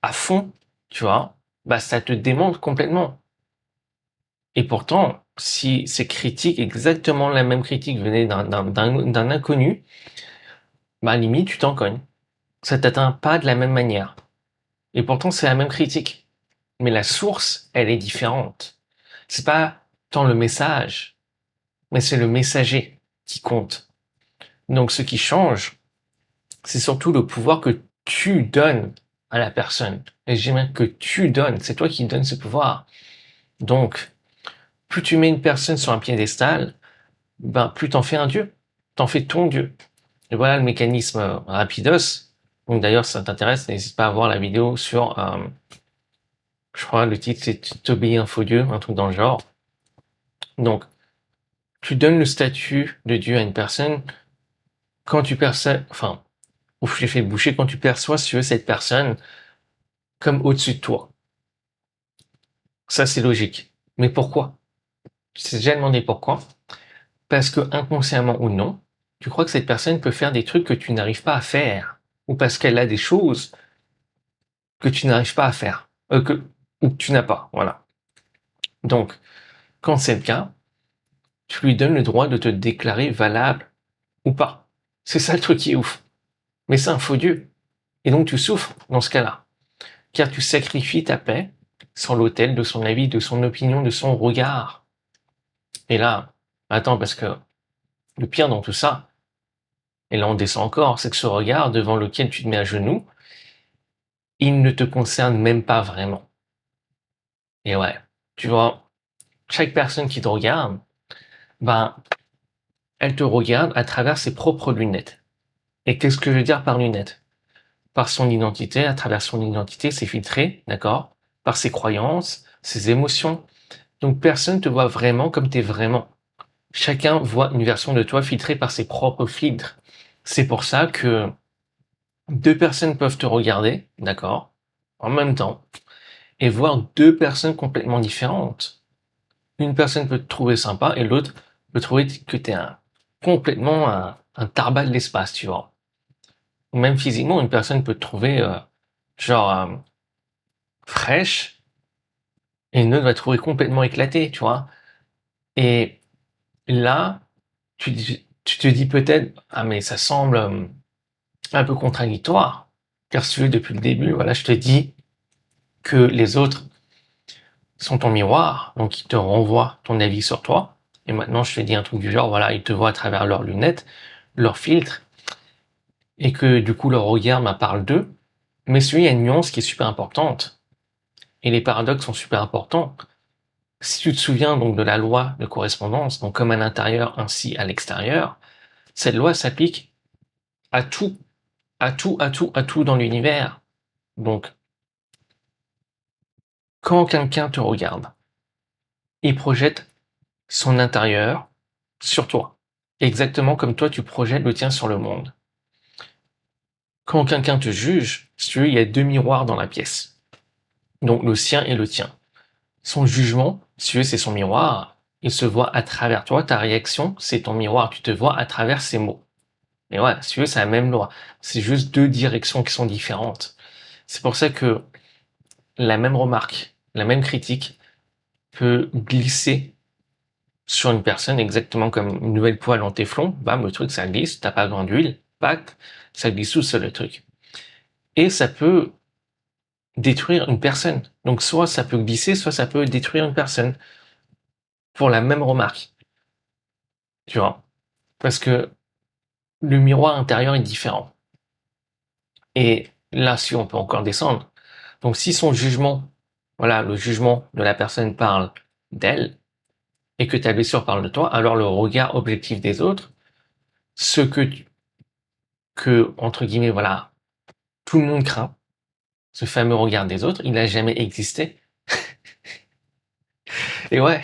à fond, tu vois, bah ça te démonte complètement. Et pourtant, si ces critiques, exactement la même critique venait d'un inconnu, bah limite tu t'en cognes. Ça t'atteint pas de la même manière. Et pourtant c'est la même critique. Mais la source, elle est différente. C'est pas tant le message, mais c'est le messager qui compte. Donc ce qui change, c'est surtout le pouvoir que tu donnes à la personne. Et je dis bien que tu donnes, c'est toi qui donnes ce pouvoir. Donc, plus tu mets une personne sur un piédestal, ben plus t'en fais un dieu. T'en fais ton dieu. Et voilà le mécanisme rapidos. Donc d'ailleurs, si ça t'intéresse, n'hésite pas à voir la vidéo sur, je crois le titre c'est t'obéis un faux dieu, un truc dans le genre. Donc, tu donnes le statut de dieu à une personne quand tu perçois, enfin, ouf, j'ai fait le boucher, quand tu perçois, si tu veux, cette personne comme au-dessus de toi. Ça, c'est logique. Mais pourquoi? Tu t'es déjà demandé pourquoi? Parce que inconsciemment ou non, tu crois que cette personne peut faire des trucs que tu n'arrives pas à faire. Ou parce qu'elle a des choses que tu n'arrives pas à faire. Ou que tu n'as pas. Voilà. Donc, quand c'est le cas, tu lui donnes le droit de te déclarer valable ou pas. C'est ça le truc qui est ouf. Mais c'est un faux Dieu. Et donc tu souffres dans ce cas-là. Car tu sacrifies ta paix sur l'autel de son avis, de son opinion, de son regard. Et là, attends, parce que le pire dans tout ça, et là on descend encore, c'est que ce regard devant lequel tu te mets à genoux, il ne te concerne même pas vraiment. Et ouais, tu vois, chaque personne qui te regarde, ben, elle te regarde à travers ses propres lunettes. Et qu'est-ce que je veux dire par lunettes? Par son identité, à travers son identité, c'est filtré, d'accord? Par ses croyances, ses émotions. Donc personne te voit vraiment comme t'es vraiment. Chacun voit une version de toi filtrée par ses propres filtres. C'est pour ça que deux personnes peuvent te regarder, d'accord, en même temps, et voir deux personnes complètement différentes. Une personne peut te trouver sympa et l'autre peut trouver que t'es complètement un tarbat de l'espace, tu vois. Ou même physiquement, une personne peut te trouver genre fraîche et une autre va te trouver complètement éclatée, tu vois. Et là, tu te dis peut-être, ah mais ça semble un peu contradictoire. Car si tu veux, depuis le début, voilà, je te dis que les autres sont ton miroir, donc ils te renvoient ton avis sur toi. Et maintenant, je te dis un truc du genre, voilà, ils te voient à travers leurs lunettes, leurs filtres, et que du coup, leur regard parle d'eux. Mais celui, il y a une nuance qui est super importante. Et les paradoxes sont super importants. Si tu te souviens donc de la loi de correspondance, donc comme à l'intérieur, ainsi à l'extérieur, cette loi s'applique à tout, à tout, à tout, à tout dans l'univers. Donc, quand quelqu'un te regarde, il projette son intérieur sur toi. Exactement comme toi, tu projettes le tien sur le monde. Quand quelqu'un te juge, si tu veux, il y a deux miroirs dans la pièce. Donc, le sien et le tien. Son jugement, si tu veux, c'est son miroir. Il se voit à travers toi. Ta réaction, c'est ton miroir. Tu te vois à travers ses mots. Et ouais, si tu veux, c'est la même loi. C'est juste deux directions qui sont différentes. C'est pour ça que la même remarque, la même critique peut glisser sur une personne exactement comme une nouvelle poêle en téflon. Bam, le truc, ça glisse, t'as pas besoin d'huile, pack, ça glisse tout seul le truc. Et ça peut détruire une personne. Donc soit ça peut glisser, soit ça peut détruire une personne. Pour la même remarque. Tu vois. Parce que le miroir intérieur est différent. Et là, si on peut encore descendre. Donc si son jugement, voilà, le jugement de la personne parle d'elle, et que ta blessure parle de toi, alors le regard objectif des autres, ce que, entre guillemets, voilà, tout le monde craint, ce fameux regard des autres, il n'a jamais existé. Et ouais,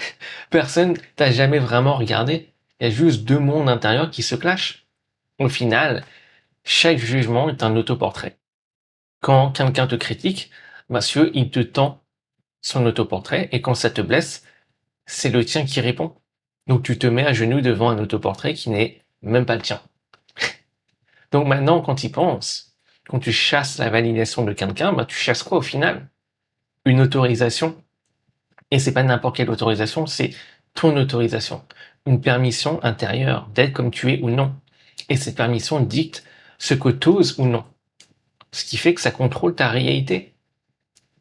personne t'a jamais vraiment regardé. Il y a juste deux mondes intérieurs qui se clashent. Au final, chaque jugement est un autoportrait. Quand quelqu'un te critique, monsieur, il te tend son autoportrait et quand ça te blesse, c'est le tien qui répond. Donc tu te mets à genoux devant un autoportrait qui n'est même pas le tien. Donc maintenant, quand tu y penses, quand tu chasses la validation de quelqu'un, tu chasses quoi au final? Une autorisation. Et c'est pas n'importe quelle autorisation, c'est ton autorisation, une permission intérieure d'être comme tu es ou non. Et cette permission dicte ce que tu oses ou non. Ce qui fait que ça contrôle ta réalité.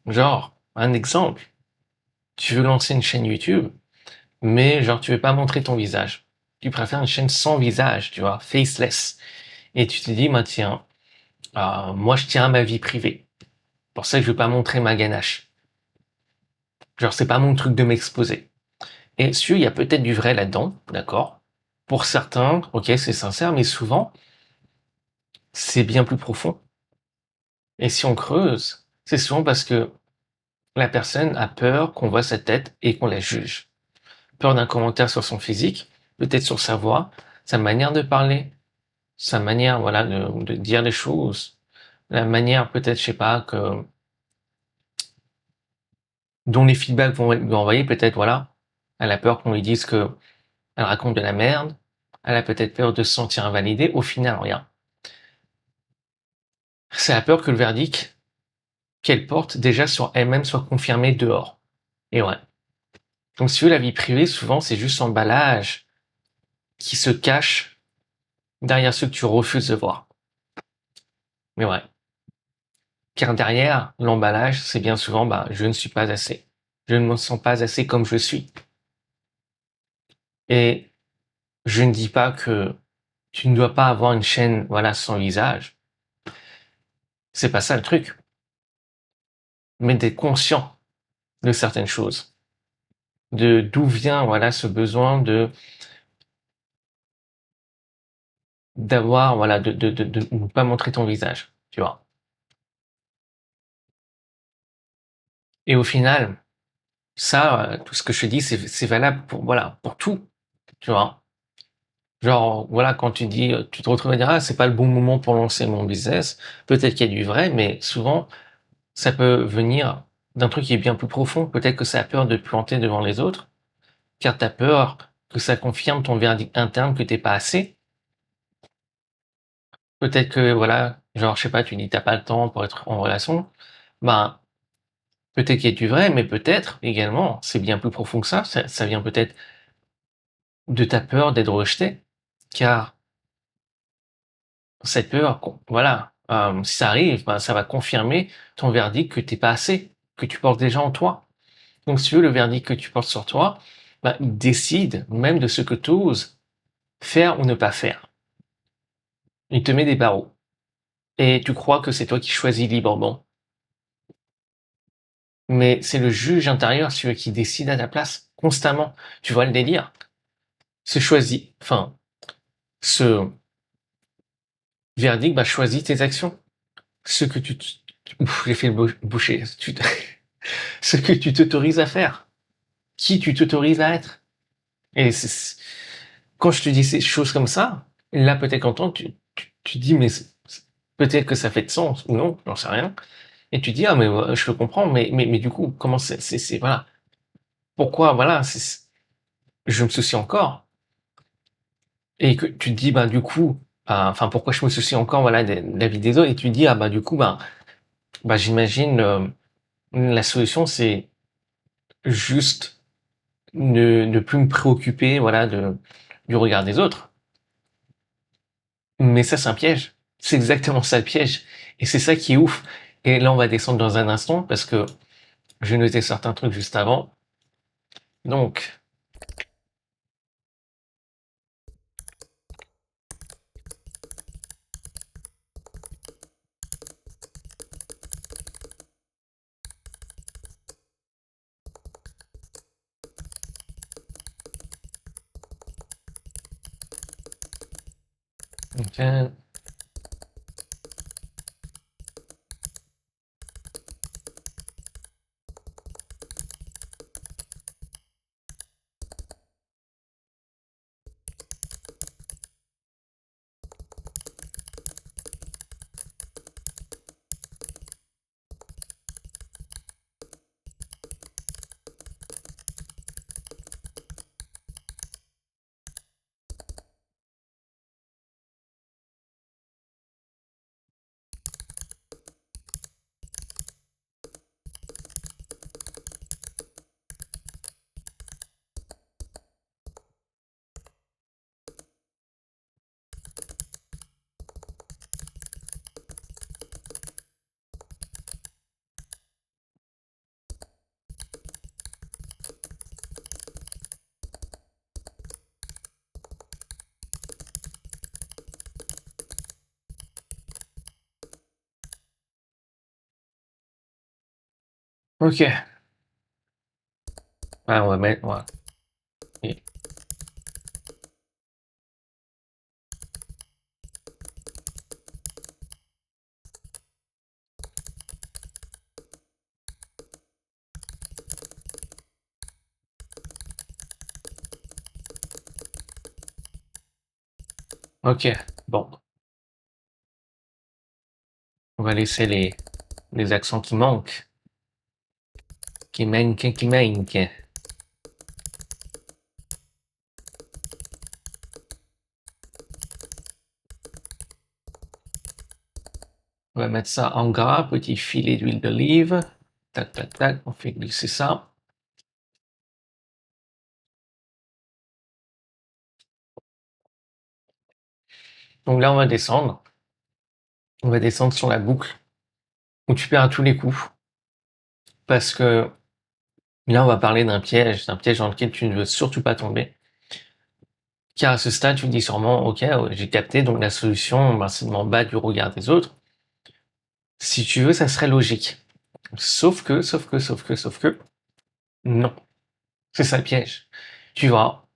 Genre, un exemple, tu veux lancer une chaîne YouTube, mais genre tu veux pas montrer ton visage. Tu préfères une chaîne sans visage, tu vois, faceless. Et tu te dis, bah tiens, moi je tiens à ma vie privée. Pour ça que je veux pas montrer ma ganache. Genre c'est pas mon truc de m'exposer. Et sûr, il y a peut-être du vrai là-dedans, d'accord? Pour certains, ok, c'est sincère, mais souvent, c'est bien plus profond. Et si on creuse, c'est souvent parce que la personne a peur qu'on voit sa tête et qu'on la juge. Peur d'un commentaire sur son physique, peut-être sur sa voix, sa manière de parler, sa manière, voilà, de dire les choses, la manière peut-être, je sais pas, que dont les feedbacks vont lui envoyer, peut-être, voilà, elle a peur qu'on lui dise que elle raconte de la merde, elle a peut-être peur de se sentir invalidée. Au final, rien. C'est la peur que le verdict qu'elle porte déjà sur elle-même soit confirmé dehors. Et ouais. Donc si tu veux, la vie privée, souvent, c'est juste l'emballage qui se cache derrière ce que tu refuses de voir. Mais ouais. Car derrière l'emballage, c'est bien souvent, bah, je ne suis pas assez. Je ne me sens pas assez comme je suis. Et je ne dis pas que tu ne dois pas avoir une chaîne, voilà, sans visage. C'est pas ça le truc. Mais d'être conscient de certaines choses. De d'où vient, voilà, ce besoin de d'avoir, voilà, de ne pas montrer ton visage, tu vois. Et au final, ça, tout ce que je te dis, c'est valable pour, voilà, pour tout, tu vois. Genre, voilà, quand tu dis, tu te retrouves à dire, ah, c'est pas le bon moment pour lancer mon business. Peut-être qu'il y a du vrai, mais souvent, ça peut venir d'un truc qui est bien plus profond. Peut-être que ça a peur de te planter devant les autres, car t'as peur que ça confirme ton verdict interne que t'es pas assez. Peut-être que, voilà, genre, je sais pas, tu dis, t'as pas le temps pour être en relation. Ben, peut-être qu'il y a du vrai, mais peut-être également, c'est bien plus profond que ça. Ça vient peut-être de ta peur d'être rejeté, car cette peur, voilà, si ça arrive, ben, ça va confirmer ton verdict que t'es pas assez, que tu portes déjà en toi. Donc, si tu veux, le verdict que tu portes sur toi, ben, il décide même de ce que tu oses faire ou ne pas faire. Il te met des barreaux. Et tu crois que c'est toi qui choisis librement. Mais c'est le juge intérieur, celui qui décide à ta place, constamment. Tu vois le délire? Ce choisi, enfin, ce verdict, bah, choisis tes actions. Ce que ouf, j'ai fait le boucher. Ce que tu t'autorises à faire. Qui tu t'autorises à être. Et quand je te dis ces choses comme ça, là, peut-être qu'entends, tu dis, mais peut-être que ça fait de sens, ou non, j'en sais rien. Et tu dis, ah, mais je le comprends, mais du coup, comment voilà. Pourquoi, voilà, je me soucie encore. Et que tu te dis, bah, du coup, enfin, pourquoi je me soucie encore, voilà, de la vie des autres, et tu te dis, ah, bah, du coup, bah, j'imagine, la solution, c'est juste ne plus me préoccuper, voilà, du regard des autres. Mais ça, c'est un piège. C'est exactement ça le piège. Et c'est ça qui est ouf. Et là, on va descendre dans un instant parce que j'ai noté certains trucs juste avant. Donc, ok. Ok. Ah, on va mettre. Ouais. Et- Ok. Bon. On va laisser les accents qui manquent. Qui manquent, qui manquent. On va mettre ça en gras, petit filet d'huile d'olive. Tac, tac, tac. On fait glisser ça. Donc là, on va descendre. On va descendre sur la boucle où tu perds à tous les coups. Parce que là, on va parler d'un piège dans lequel tu ne veux surtout pas tomber. Car à ce stade, tu te dis sûrement, ok, ouais, j'ai capté, donc la solution, ben, c'est de m'en battre du regard des autres. Si tu veux, ça serait logique. Sauf que, non. C'est ça le piège. Tu vois,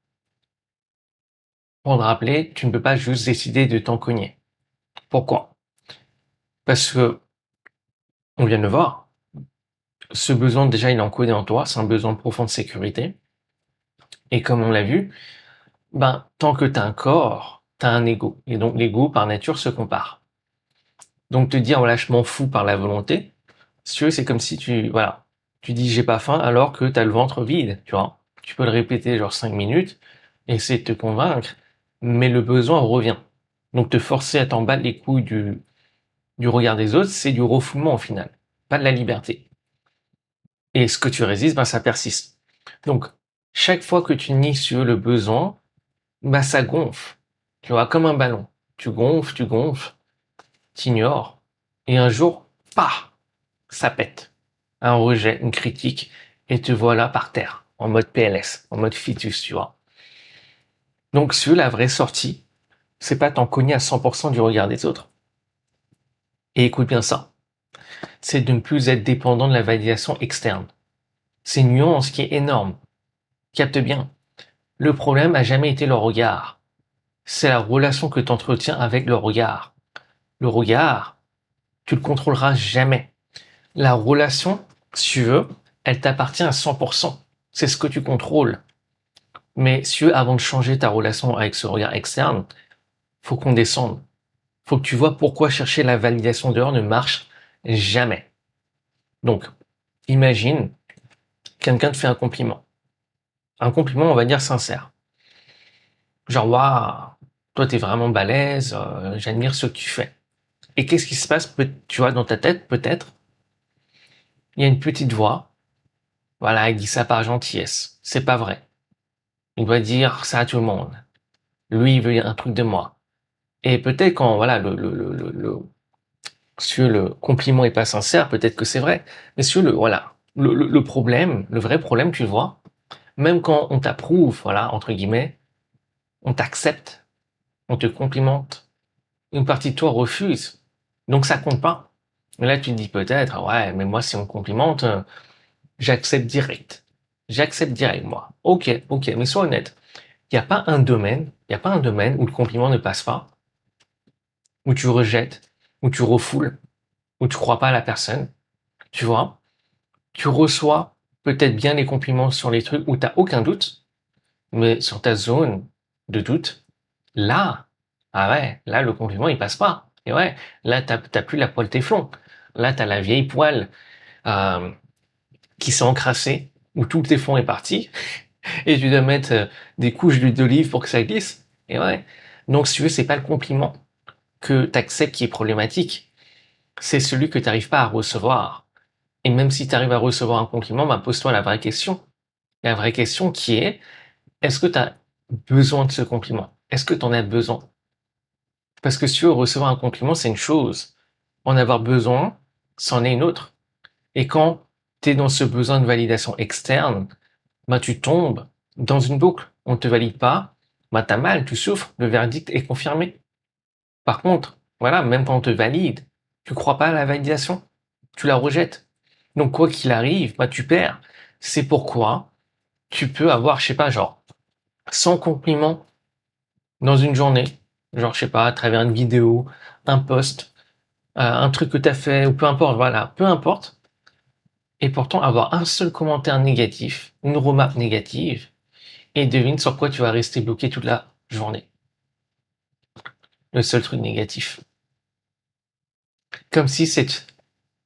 pour te rappeler, tu ne peux pas juste décider de t'en cogner. Pourquoi? Parce que, on vient de le voir, ce besoin, déjà, il est encodé en toi, c'est un besoin profond de sécurité. Et comme on l'a vu, ben, tant que tu as un corps, tu as un ego. Et donc, l'ego, par nature, se compare. Donc, te dire, voilà, je m'en fous par la volonté, si tu veux, c'est comme si voilà, tu dis j'ai pas faim alors que tu as le ventre vide, tu vois. Tu peux le répéter genre 5 minutes, essayer de te convaincre, mais le besoin revient. Donc, te forcer à t'en battre les couilles du regard des autres, c'est du refoulement au final, pas de la liberté. Et ce que tu résistes, ben, ça persiste. Donc, chaque fois que tu nies sur le besoin, bah ça gonfle. Tu vois, comme un ballon. Tu gonfles, t'ignores, et un jour, pah, ça pète. Un rejet, une critique, et te voilà par terre, en mode PLS, en mode fœtus, tu vois. Donc, si la vraie sortie, c'est pas t'en cogner à 100% du regard des autres. Et écoute bien ça. C'est de ne plus être dépendant de la validation externe. C'est une nuance qui est énorme. Capte bien. Le problème a jamais été le regard. C'est la relation que tu entretiens avec le regard. Le regard, tu le contrôleras jamais. La relation, si tu veux, elle t'appartient à 100%. C'est ce que tu contrôles. Mais si tu veux, avant de changer ta relation avec ce regard externe, faut qu'on descende. Faut que tu vois pourquoi chercher la validation dehors ne marche jamais. Donc, imagine, quelqu'un te fait un compliment. Un compliment, on va dire sincère. Genre, waouh, toi t'es vraiment balèze, j'admire ce que tu fais. Et qu'est-ce qui se passe, tu vois, dans ta tête, peut-être, il y a une petite voix, voilà, elle dit ça par gentillesse. C'est pas vrai. Il doit dire ça à tout le monde. Lui, il veut un truc de moi. Et peut-être quand, voilà, si le compliment est pas sincère, peut-être que c'est vrai. Mais si voilà, le problème, le vrai problème, tu le vois, même quand on t'approuve, voilà, entre guillemets, on t'accepte, on te complimente, une partie de toi refuse. Donc ça compte pas. Mais là, tu te dis peut-être, ouais, mais moi, si on me complimente, j'accepte direct. J'accepte direct, moi. Ok, ok, mais sois honnête. Il y a pas un domaine où le compliment ne passe pas, où tu rejettes, où tu refoules, où tu crois pas à la personne. Tu vois, tu reçois peut-être bien les compliments sur les trucs où tu n'as aucun doute, mais sur ta zone de doute, là, ah ouais, là, le compliment, il passe pas. Et ouais, là, t'as plus la poêle téflon. Là, tu as la vieille poêle euh, qui s'est encrassée, où tout le téflon est parti, et tu dois mettre des couches d'huile d'olive pour que ça glisse. Et ouais. Donc, si tu veux, c'est pas le compliment que tu acceptes qui est problématique, c'est celui que tu n'arrives pas à recevoir. Et même si tu arrives à recevoir un compliment, bah, pose-toi la vraie question. La vraie question qui est, est-ce que tu as besoin de ce compliment? Est-ce que tu en as besoin? Parce que si tu veux recevoir un compliment, c'est une chose. En avoir besoin, c'en est une autre. Et quand tu es dans ce besoin de validation externe, bah, tu tombes dans une boucle. On ne te valide pas, bah, tu as mal, tu souffres, le verdict est confirmé. Par contre, voilà, même quand on te valide, tu crois pas à la validation, tu la rejettes. Donc, quoi qu'il arrive, bah, tu perds. C'est pourquoi tu peux avoir, je sais pas, genre, 100 compliments dans une journée. Genre, je sais pas, à travers une vidéo, un post, un truc que tu as fait, ou peu importe, voilà, peu importe. Et pourtant, avoir un seul commentaire négatif, une remarque négative, et devine sur quoi tu vas rester bloqué toute la journée. Le seul truc négatif. Comme si cette,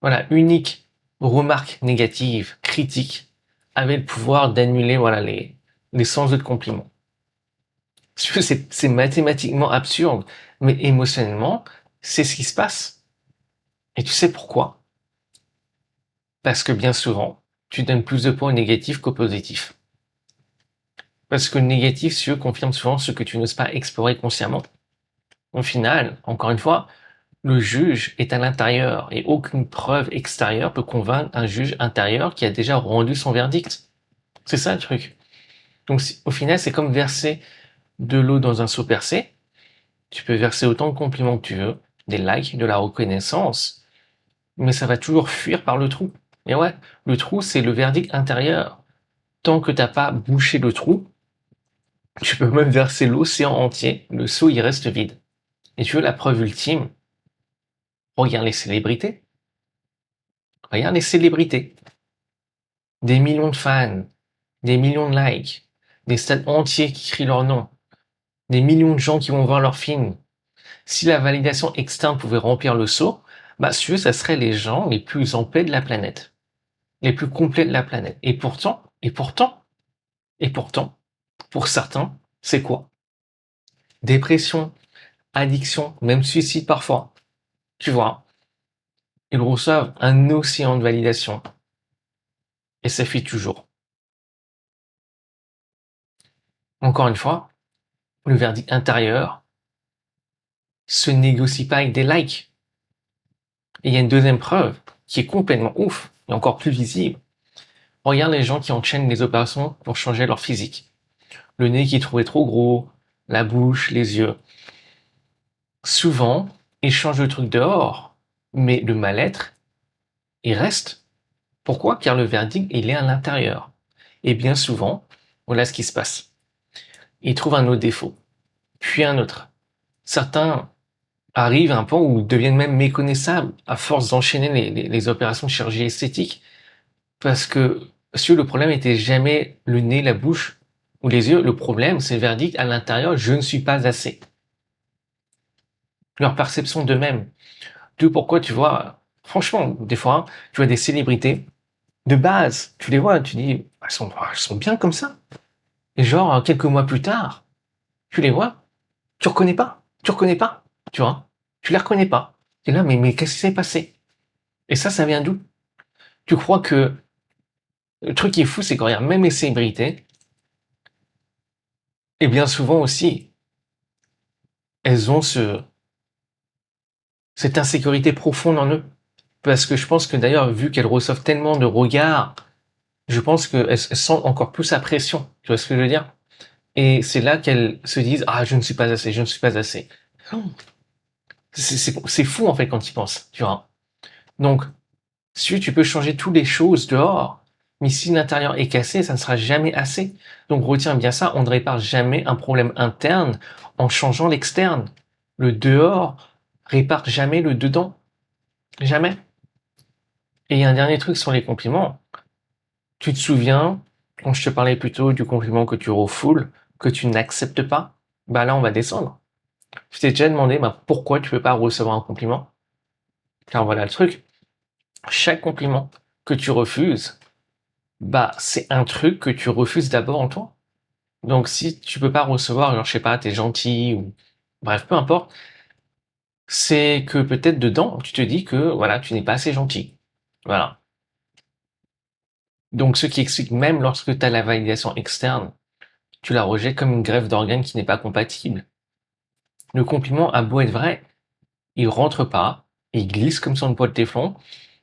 voilà, unique remarque négative, critique, avait le pouvoir d'annuler, voilà, les 100 autres compliments. C'est mathématiquement absurde, mais émotionnellement, c'est ce qui se passe. Et tu sais pourquoi? Parce que bien souvent, tu donnes plus de points au négatif qu'au positif. Parce que le négatif, si tu veux, confirme souvent ce que tu n'oses pas explorer consciemment. Au final, encore une fois, le juge est à l'intérieur et aucune preuve extérieure peut convaincre un juge intérieur qui a déjà rendu son verdict. C'est ça le truc. Donc au final, c'est comme verser de l'eau dans un seau percé. Tu peux verser autant de compliments que tu veux, des likes, de la reconnaissance, mais ça va toujours fuir par le trou. Et ouais, le trou, c'est le verdict intérieur. Tant que t'as pas bouché le trou, tu peux même verser l'océan entier, le seau il reste vide. Et tu veux la preuve ultime? Regarde les célébrités. Regarde les célébrités. Des millions de fans, des millions de likes, des stades entiers qui crient leur nom, des millions de gens qui vont voir leur film. Si la validation externe pouvait remplir le seau, bah, si tu veux, ça serait les gens les plus en paix de la planète, les plus complets de la planète. Et pourtant, pour certains, c'est quoi? Dépression, addiction, même suicide parfois. Tu vois, ils reçoivent un océan de validation et ça fuit toujours. Encore une fois, le verdict intérieur se négocie pas avec des likes. Et il y a une deuxième preuve qui est complètement ouf et encore plus visible. Regarde les gens qui enchaînent les opérations pour changer leur physique. Le nez qui est trouvé trop gros, la bouche, les yeux. Souvent, ils changent le truc dehors, mais le mal-être, il reste. Pourquoi? Car le verdict, il est à l'intérieur. Et bien souvent, voilà ce qui se passe. Ils trouvent un autre défaut, puis un autre. Certains arrivent à un point où ils deviennent même méconnaissables à force d'enchaîner les opérations de chirurgie esthétique. Parce que si le problème était jamais le nez, la bouche ou les yeux, le problème, c'est le verdict à l'intérieur, je ne suis pas assez. Leur perception d'eux-mêmes. D'où pourquoi tu vois, franchement, des fois, tu vois des célébrités, de base, tu les vois, tu dis, elles sont bien comme ça. Et genre, quelques mois plus tard, tu les vois, tu reconnais pas, tu vois, tu les reconnais pas. Et là, mais qu'est-ce qui s'est passé? Et ça vient d'où? Tu crois que le truc qui est fou, c'est qu'on regarde même les célébrités, et bien souvent aussi, elles ont cette insécurité profonde en eux. Parce que je pense que d'ailleurs, vu qu'elles reçoivent tellement de regards, je pense qu'elles sentent encore plus la pression. Tu vois ce que je veux dire? Et c'est là qu'elles se disent, ah, je ne suis pas assez, je ne suis pas assez. C'est fou en fait quand tu y penses, tu vois. Donc, si tu peux changer toutes les choses dehors, mais si l'intérieur est cassé, ça ne sera jamais assez. Donc retiens bien ça, on ne répare jamais un problème interne en changeant l'externe. Le dehors répare jamais le dedans. Jamais. Et il y a un dernier truc sur les compliments. Tu te souviens, quand je te parlais plutôt du compliment que tu refoules, que tu n'acceptes pas, bah là on va descendre. Je t'ai déjà demandé pourquoi tu peux pas recevoir un compliment. Car voilà le truc. Chaque compliment que tu refuses, bah c'est un truc que tu refuses d'abord en toi. Donc si tu peux pas recevoir, genre je sais pas, t'es gentil ou bref, peu importe, c'est que peut-être dedans tu te dis que voilà, tu n'es pas assez gentil. Voilà. Donc ce qui explique même lorsque tu as la validation externe, tu la rejettes comme une greffe d'organe qui n'est pas compatible. Le compliment a beau être vrai, il rentre pas, il glisse comme sur une poêle téflon,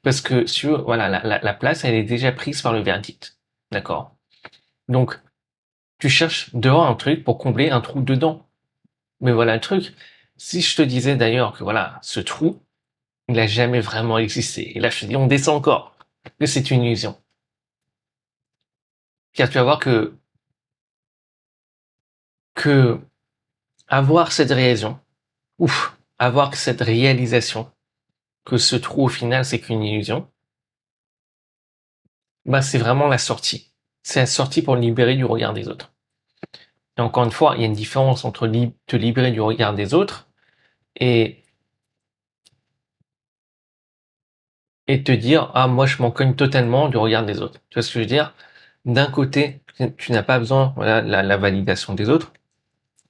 parce que sur voilà, la place elle est déjà prise par le verdict. D'accord? Donc tu cherches dehors un truc pour combler un trou dedans. Mais voilà le truc. Si je te disais d'ailleurs que voilà, ce trou, il a jamais vraiment existé. Et là je te dis on descend encore. que c'est une illusion. Car tu vas voir que avoir cette réalisation, avoir cette réalisation que ce trou au final c'est qu'une illusion, bah c'est vraiment la sortie. C'est la sortie pour libérer du regard des autres. Et encore une fois, il y a une différence entre te libérer du regard des autres et te dire ah moi je m'en cogne totalement du regard des autres. Tu vois ce que je veux dire? D'un côté, tu n'as pas besoin voilà la validation des autres,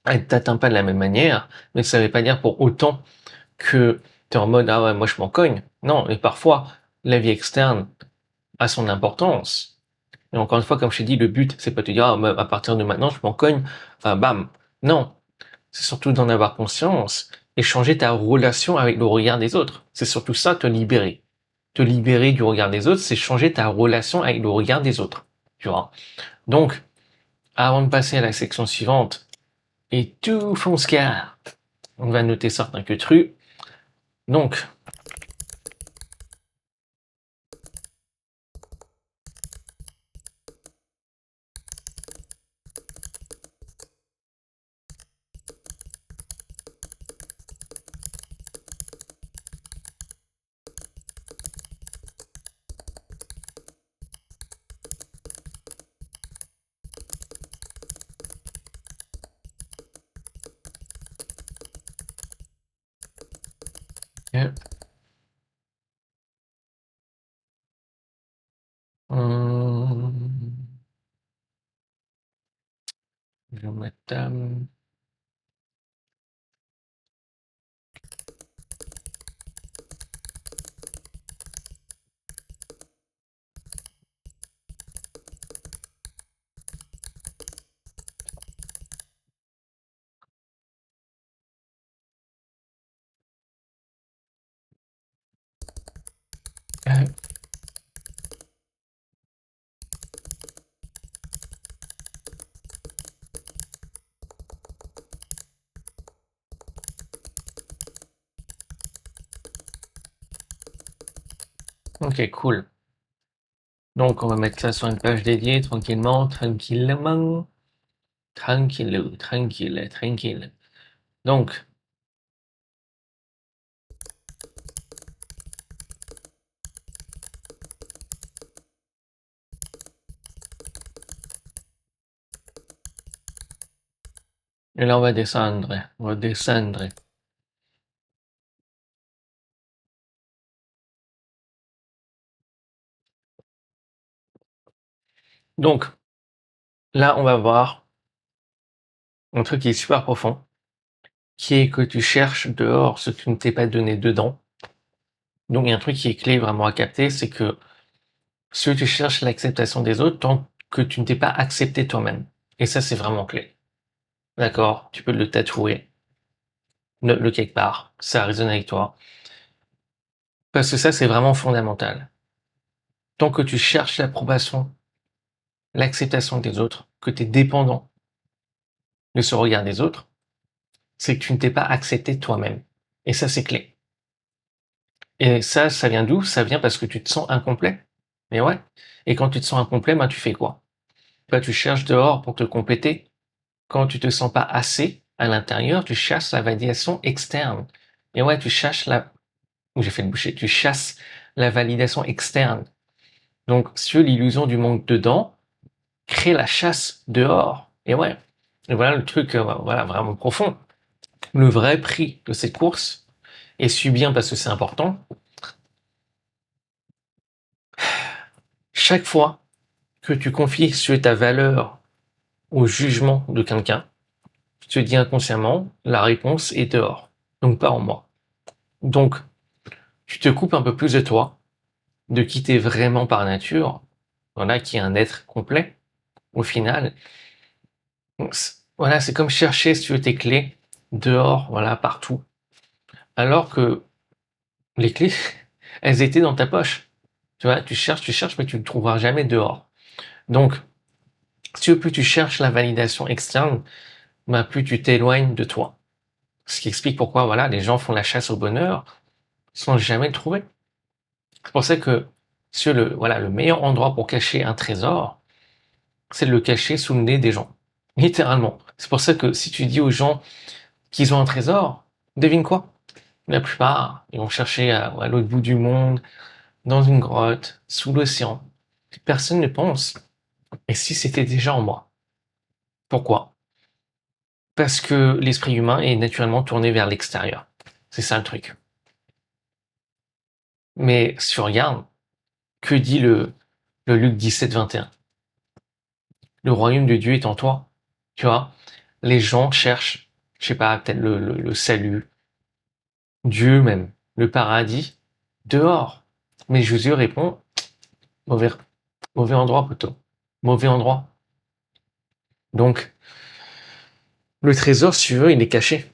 elle t'atteint pas de la même manière, mais ça veut pas dire pour autant que tu es en mode ah ouais moi je m'en cogne. Non, mais parfois la vie externe a son importance. Et encore une fois, comme je t'ai dit, le but c'est pas de te dire ah, à partir de maintenant je m'en cogne, enfin bam. Non, c'est surtout d'en avoir conscience et changer ta relation avec le regard des autres. C'est surtout ça, te libérer. Te libérer du regard des autres, c'est changer ta relation avec le regard des autres. Tu vois. Donc, avant de passer à la section suivante, et tout fonce car, on va noter certains que trucs. Donc, euh, je vais mettre, euh, ok, cool. Donc, on va mettre ça sur une page dédiée tranquillement, tranquillement, tranquille. Donc, et là, on va descendre. On va descendre. Donc, là, on va voir un truc qui est super profond, qui est que tu cherches dehors ce que tu ne t'es pas donné dedans. Donc, il y a un truc qui est clé vraiment à capter, c'est que si tu cherches l'acceptation des autres tant que tu ne t'es pas accepté toi-même. Et ça, c'est vraiment clé. D'accord? Tu peux le tatouer, note-le quelque part, ça résonne avec toi. Parce que ça, c'est vraiment fondamental. Tant que tu cherches l'approbation, l'acceptation des autres, que tu es dépendant de ce regard des autres, c'est que tu ne t'es pas accepté toi-même. Et ça, c'est clé. Et ça vient d'où? Ça vient parce que tu te sens incomplet. Mais ouais. Et quand tu te sens incomplet, ben, tu fais quoi? Ben, tu cherches dehors pour te compléter. Quand tu te sens pas assez à l'intérieur, tu chasses la validation externe. Et ouais, tu cherches j'ai fait le boucher, tu chasses la validation externe. Donc, si tu veux, l'illusion du manque dedans crée la chasse dehors. Et ouais. Et voilà le truc, voilà, vraiment profond. Le vrai prix de cette course, et suis bien parce que c'est important, chaque fois que tu confies sur ta valeur au jugement de quelqu'un, tu te dis inconsciemment, la réponse est dehors, donc pas en moi. Donc, tu te coupes un peu plus de toi, de qui t'es vraiment par nature, voilà, qui est un être complet, au final. Voilà, c'est comme chercher, si tu veux, tes clés dehors, voilà, partout. Alors que les clés, elles étaient dans ta poche. Tu vois, tu cherches, mais tu ne trouveras jamais dehors. Donc, si tu veux, plus tu cherches la validation externe, bah, plus tu t'éloignes de toi. Ce qui explique pourquoi, voilà, les gens font la chasse au bonheur sans jamais le trouver. C'est pour ça que Voilà, le meilleur endroit pour cacher un trésor, c'est de le cacher sous le nez des gens. Littéralement. C'est pour ça que si tu dis aux gens qu'ils ont un trésor, devine quoi? La plupart, ils vont chercher à l'autre bout du monde, dans une grotte, sous l'océan. Personne ne pense. Et si c'était déjà en moi? Pourquoi? Parce que l'esprit humain est naturellement tourné vers l'extérieur. C'est ça le truc. Mais si tu regardes, que dit le Luc 17, 21? Le royaume de Dieu est en toi. Tu vois? Les gens cherchent, je sais pas, peut-être le salut, Dieu même, le paradis, dehors. Mais Jésus répond, mauvais, mauvais endroit plutôt. Mauvais endroit. Donc, le trésor, si tu veux, il est caché.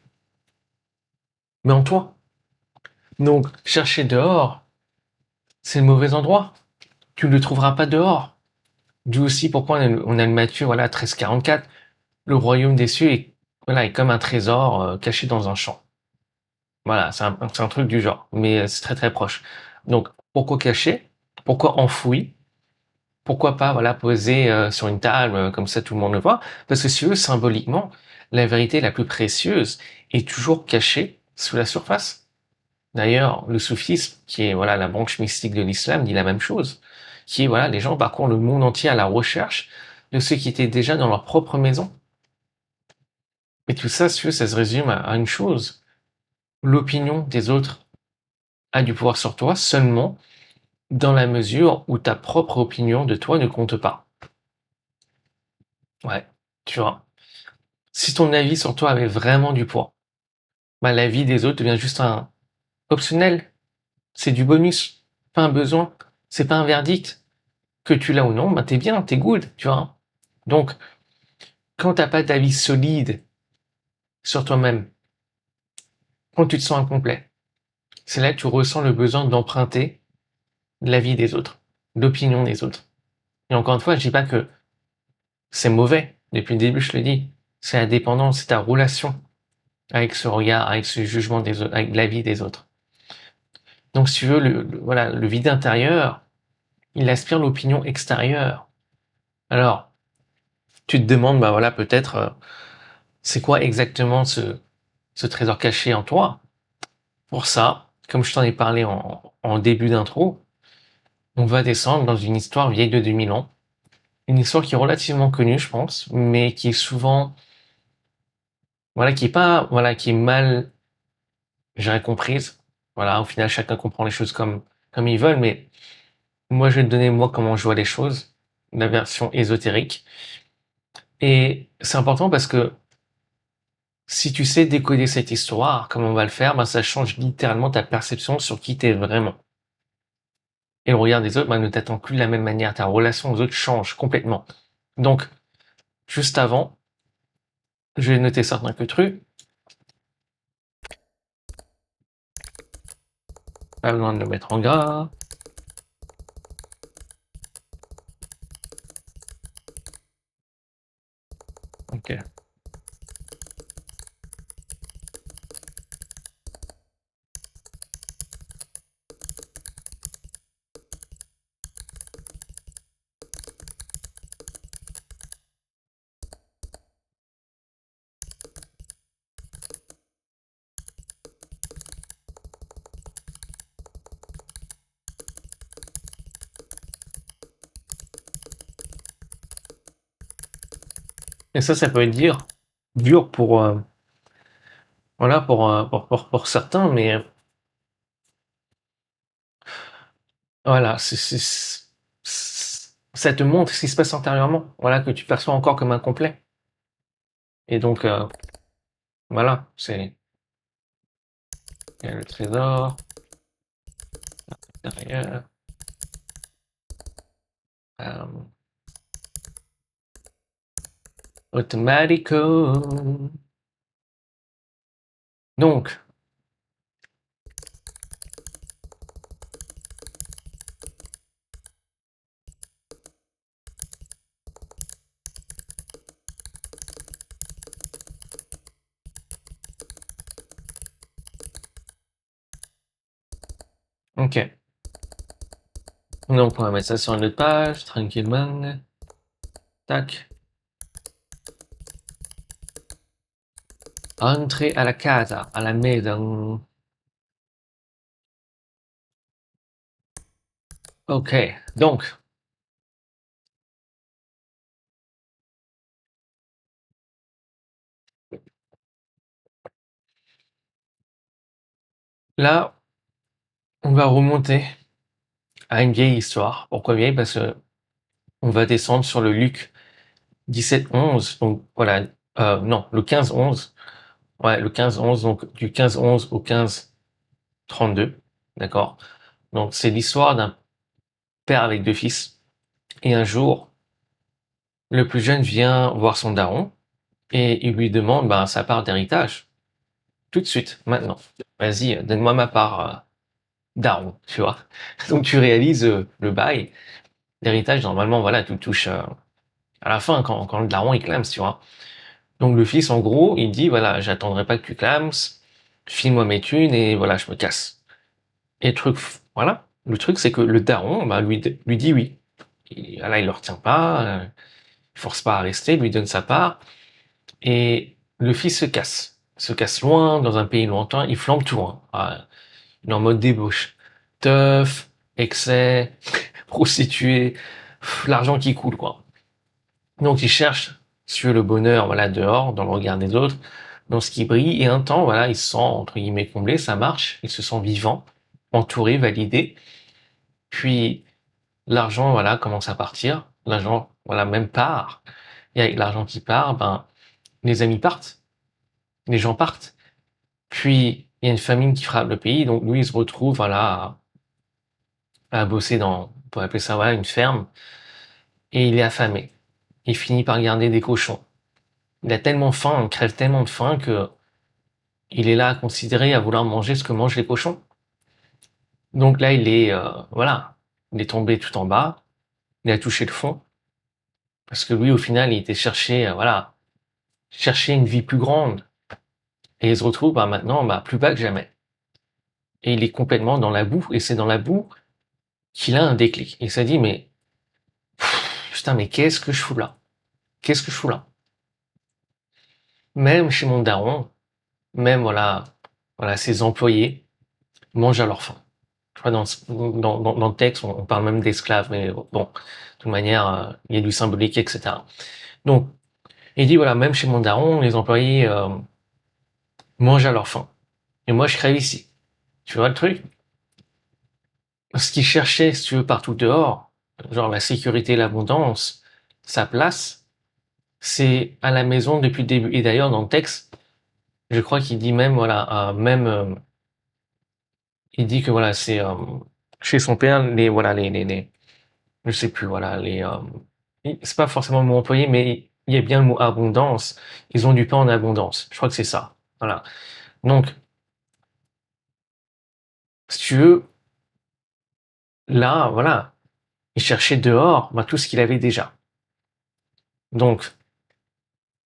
Mais en toi. Donc, chercher dehors, c'est le mauvais endroit. Tu ne le trouveras pas dehors. D'où aussi pourquoi on a le Matthieu, voilà, 13,44. Le royaume des cieux est comme un trésor caché dans un champ. Voilà, c'est un truc du genre, mais c'est très très proche. Donc, pourquoi cacher? Pourquoi enfoui? Pourquoi pas, voilà, poser sur une table, comme ça tout le monde le voit? Parce que si tu veux, symboliquement, la vérité la plus précieuse est toujours cachée sous la surface. D'ailleurs, le soufisme, qui est voilà la branche mystique de l'islam, dit la même chose, qui est voilà, les gens parcourent le monde entier à la recherche de ceux qui étaient déjà dans leur propre maison. Et tout ça, si tu veux, ça se résume à une chose. L'opinion des autres a du pouvoir sur toi seulement dans la mesure où ta propre opinion de toi ne compte pas. Ouais, tu vois. Si ton avis sur toi avait vraiment du poids, bah, l'avis des autres devient juste un optionnel. C'est du bonus, pas un besoin. C'est pas un verdict. Que tu l'as ou non, bah t'es bien, t'es good, tu vois. Donc, quand t'as pas d'avis solide sur toi-même, quand tu te sens incomplet, c'est là que tu ressens le besoin d'emprunter l'avis des autres, l'opinion des autres. Et encore une fois, je dis pas que c'est mauvais. Depuis le début, je le dis. C'est la dépendance, c'est ta relation avec ce regard, avec ce jugement des autres, avec l'avis des autres. Donc, si tu veux, voilà, le vide intérieur, il aspire l'opinion extérieure. Alors, tu te demandes, bah voilà, peut-être, c'est quoi exactement ce trésor caché en toi? Pour ça, comme je t'en ai parlé en début d'intro, on va descendre dans une histoire vieille de 2000 ans. Une histoire qui est relativement connue, je pense, mais qui est souvent, voilà, qui est pas, voilà, qui est mal, j'aurais comprise. Voilà, au final, chacun comprend les choses comme ils veulent, mais moi, je vais te donner, moi, comment je vois les choses, la version ésotérique. Et c'est important parce que si tu sais décoder cette histoire, comme on va le faire, ben, ça change littéralement ta perception sur qui t'es vraiment. Et le regard des autres, ben, ne t'attend plus de la même manière. Ta relation aux autres change complètement. Donc, juste avant, je vais noter certains trucs. Pas besoin de le mettre en gras. Ok. Et ça peut être dur pour, voilà, pour certains, mais voilà, ça te montre ce qui se passe intérieurement. Voilà, que tu perçois encore comme incomplet. Et donc, voilà, il y a le trésor derrière. Euh, Automatico. Donc, ok. Donc, on va mettre ça sur une autre page, tranquillement. Tac. Entrer à la casa, à la maison. Ok, donc, là, on va remonter à une vieille histoire. Pourquoi vieille? Parce que on va descendre sur le Luc 17-11. Donc, voilà. Non, le 15-11. Ouais, le 15-11. Donc, du 15-11 au 15-32. D'accord? Donc, c'est l'histoire d'un père avec deux fils. Et un jour, le plus jeune vient voir son daron et il lui demande ben, sa part d'héritage. Tout de suite, maintenant. Vas-y, donne-moi ma part, daron, tu vois. Donc tu réalises le bail d'héritage. Normalement, voilà, tu touches à la fin quand le daron il clame, tu vois. Donc le fils, en gros, il dit voilà, j'attendrai pas que tu clames, file-moi mes thunes et voilà, je me casse. Et le truc, voilà, le truc c'est que le daron, bah, lui dit oui. Et, là, il le retient pas, il force pas à rester, lui donne sa part. Et le fils se casse loin, dans un pays lointain, il flambe tout loin. Ah, il est en mode débauche. Teuf, excès, prostituée, l'argent qui coule, quoi. Donc il cherche, sur le bonheur, voilà, dehors, dans le regard des autres, dans ce qui brille, et un temps, voilà, il se sent, entre guillemets, comblé, ça marche, il se sent vivant, entouré, validé, puis l'argent, voilà, commence à partir, l'argent, voilà, même part, et avec l'argent qui part, ben, les amis partent, les gens partent, puis il y a une famine qui frappe le pays, donc lui, il se retrouve, voilà, à bosser dans, on pourrait appeler ça, voilà, une ferme, et il est affamé. Il finit par garder des cochons. Il a tellement faim, il crève tellement de faim que il est là à considérer, à vouloir manger ce que mangent les cochons. Donc là, il est, voilà, il est tombé tout en bas, il a touché le fond, parce que lui, au final, il était chercher, voilà, chercher une vie plus grande. Et il se retrouve, bah, maintenant, bah, plus bas que jamais. Et il est complètement dans la boue, et c'est dans la boue qu'il a un déclic. Il s'est dit, mais, putain, mais qu'est-ce que je fous là? Qu'est-ce que je fous là? Même chez mon daron, même, voilà, ses employés mangent à leur faim. Je crois dans le texte, on parle même d'esclaves, mais bon, de toute manière, il y a du symbolique, etc. Donc, il dit, voilà, même chez mon daron, les employés mangent à leur faim. Et moi, je crève ici. Tu vois le truc? Ce qu'il cherchait, si tu veux, partout dehors, genre la sécurité, l'abondance, sa place, c'est à la maison depuis le début. Et d'ailleurs, dans le texte, je crois qu'il dit même, voilà, même, il dit que voilà, c'est chez son père, les, voilà, les je sais plus, voilà, c'est pas forcément le mot employé, mais il y a bien le mot abondance. Ils ont du pain en abondance. Je crois que c'est ça. Voilà. Donc, si tu veux, là, voilà, il cherchait dehors, bah, tout ce qu'il avait déjà. Donc,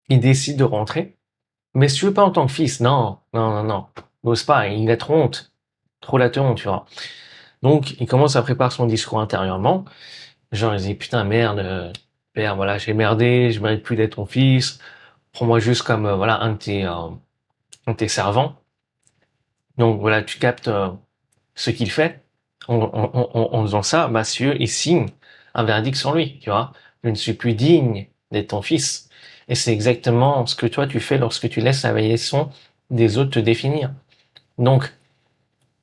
il décide de rentrer. Mais si tu veux pas en tant que fils, non, non, non, non. Il n'ose pas, il a trop honte. Trop la honte, tu vois. Donc, il commence à préparer son discours intérieurement. Genre, il dit, putain, merde, père, voilà, j'ai merdé, je mérite plus d'être ton fils. Prends-moi juste comme, voilà, un de tes servants. Donc voilà, tu captes ce qu'il fait. En faisant ça, Massieu, il signe un verdict sur lui, tu vois. Je ne suis plus digne d'être ton fils. Et c'est exactement ce que toi tu fais lorsque tu laisses la leçon des autres te définir. Donc,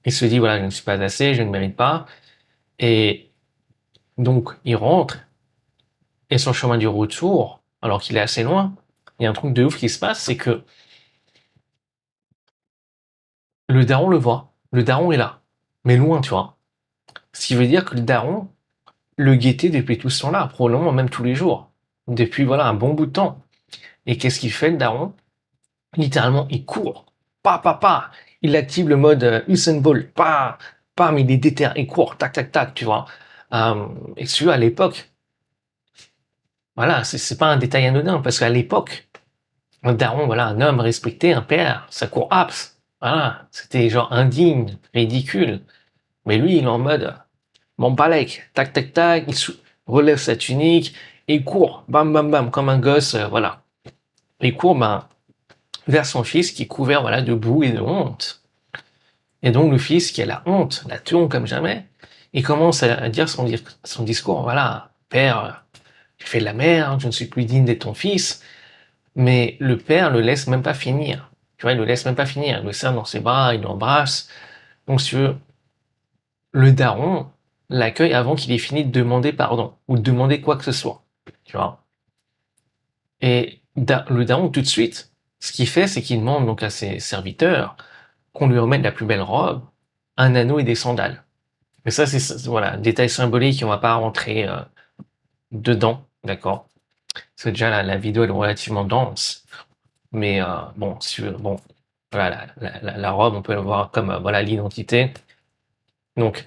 il se dit, voilà, je ne suis pas assez, je ne mérite pas. Et donc, il rentre, et son chemin du retour, alors qu'il est assez loin, il y a un truc de ouf qui se passe, c'est que le daron le voit. Le daron est là. Mais loin, tu vois. Ce qui veut dire que le daron le guettait depuis tout ce temps-là, probablement même tous les jours, depuis voilà un bon bout de temps. Et qu'est-ce qu'il fait le daron? Littéralement, il court, pas, il active le mode Usain Bolt, pas, mais il est déter, il court, tac, tac, tac, tu vois. Et tu vois, à l'époque, voilà, c'est pas un détail anodin, parce qu'à l'époque, un daron, voilà, un homme respecté, un père, ça court abs, voilà, c'était genre indigne, ridicule. Mais lui, il est en mode, Mon balèque, tac, tac, tac, relève sa tunique, et il court, bam, bam, bam, comme un gosse, voilà. Il court, vers son fils qui est couvert, voilà, de boue et de honte. Et donc, le fils qui a la honte, la honte comme jamais, il commence à dire son discours, voilà, père, tu fais de la merde, je ne suis plus digne d'être ton fils. Mais le père le laisse même pas finir. Tu vois, il le laisse même pas finir. Il le serre dans ses bras, il l'embrasse. Donc, si tu veux, le daron l'accueille avant qu'il ait fini de demander pardon ou de demander quoi que ce soit. Tu vois. Et le daron, tout de suite, ce qu'il fait, c'est qu'il demande donc à ses serviteurs qu'on lui remette la plus belle robe, un anneau et des sandales. Mais ça, c'est voilà, détail symbolique, on va pas rentrer dedans, d'accord. Parce que déjà la vidéo elle est relativement dense, mais bon, bon, voilà, la robe, on peut le voir comme voilà l'identité. Donc,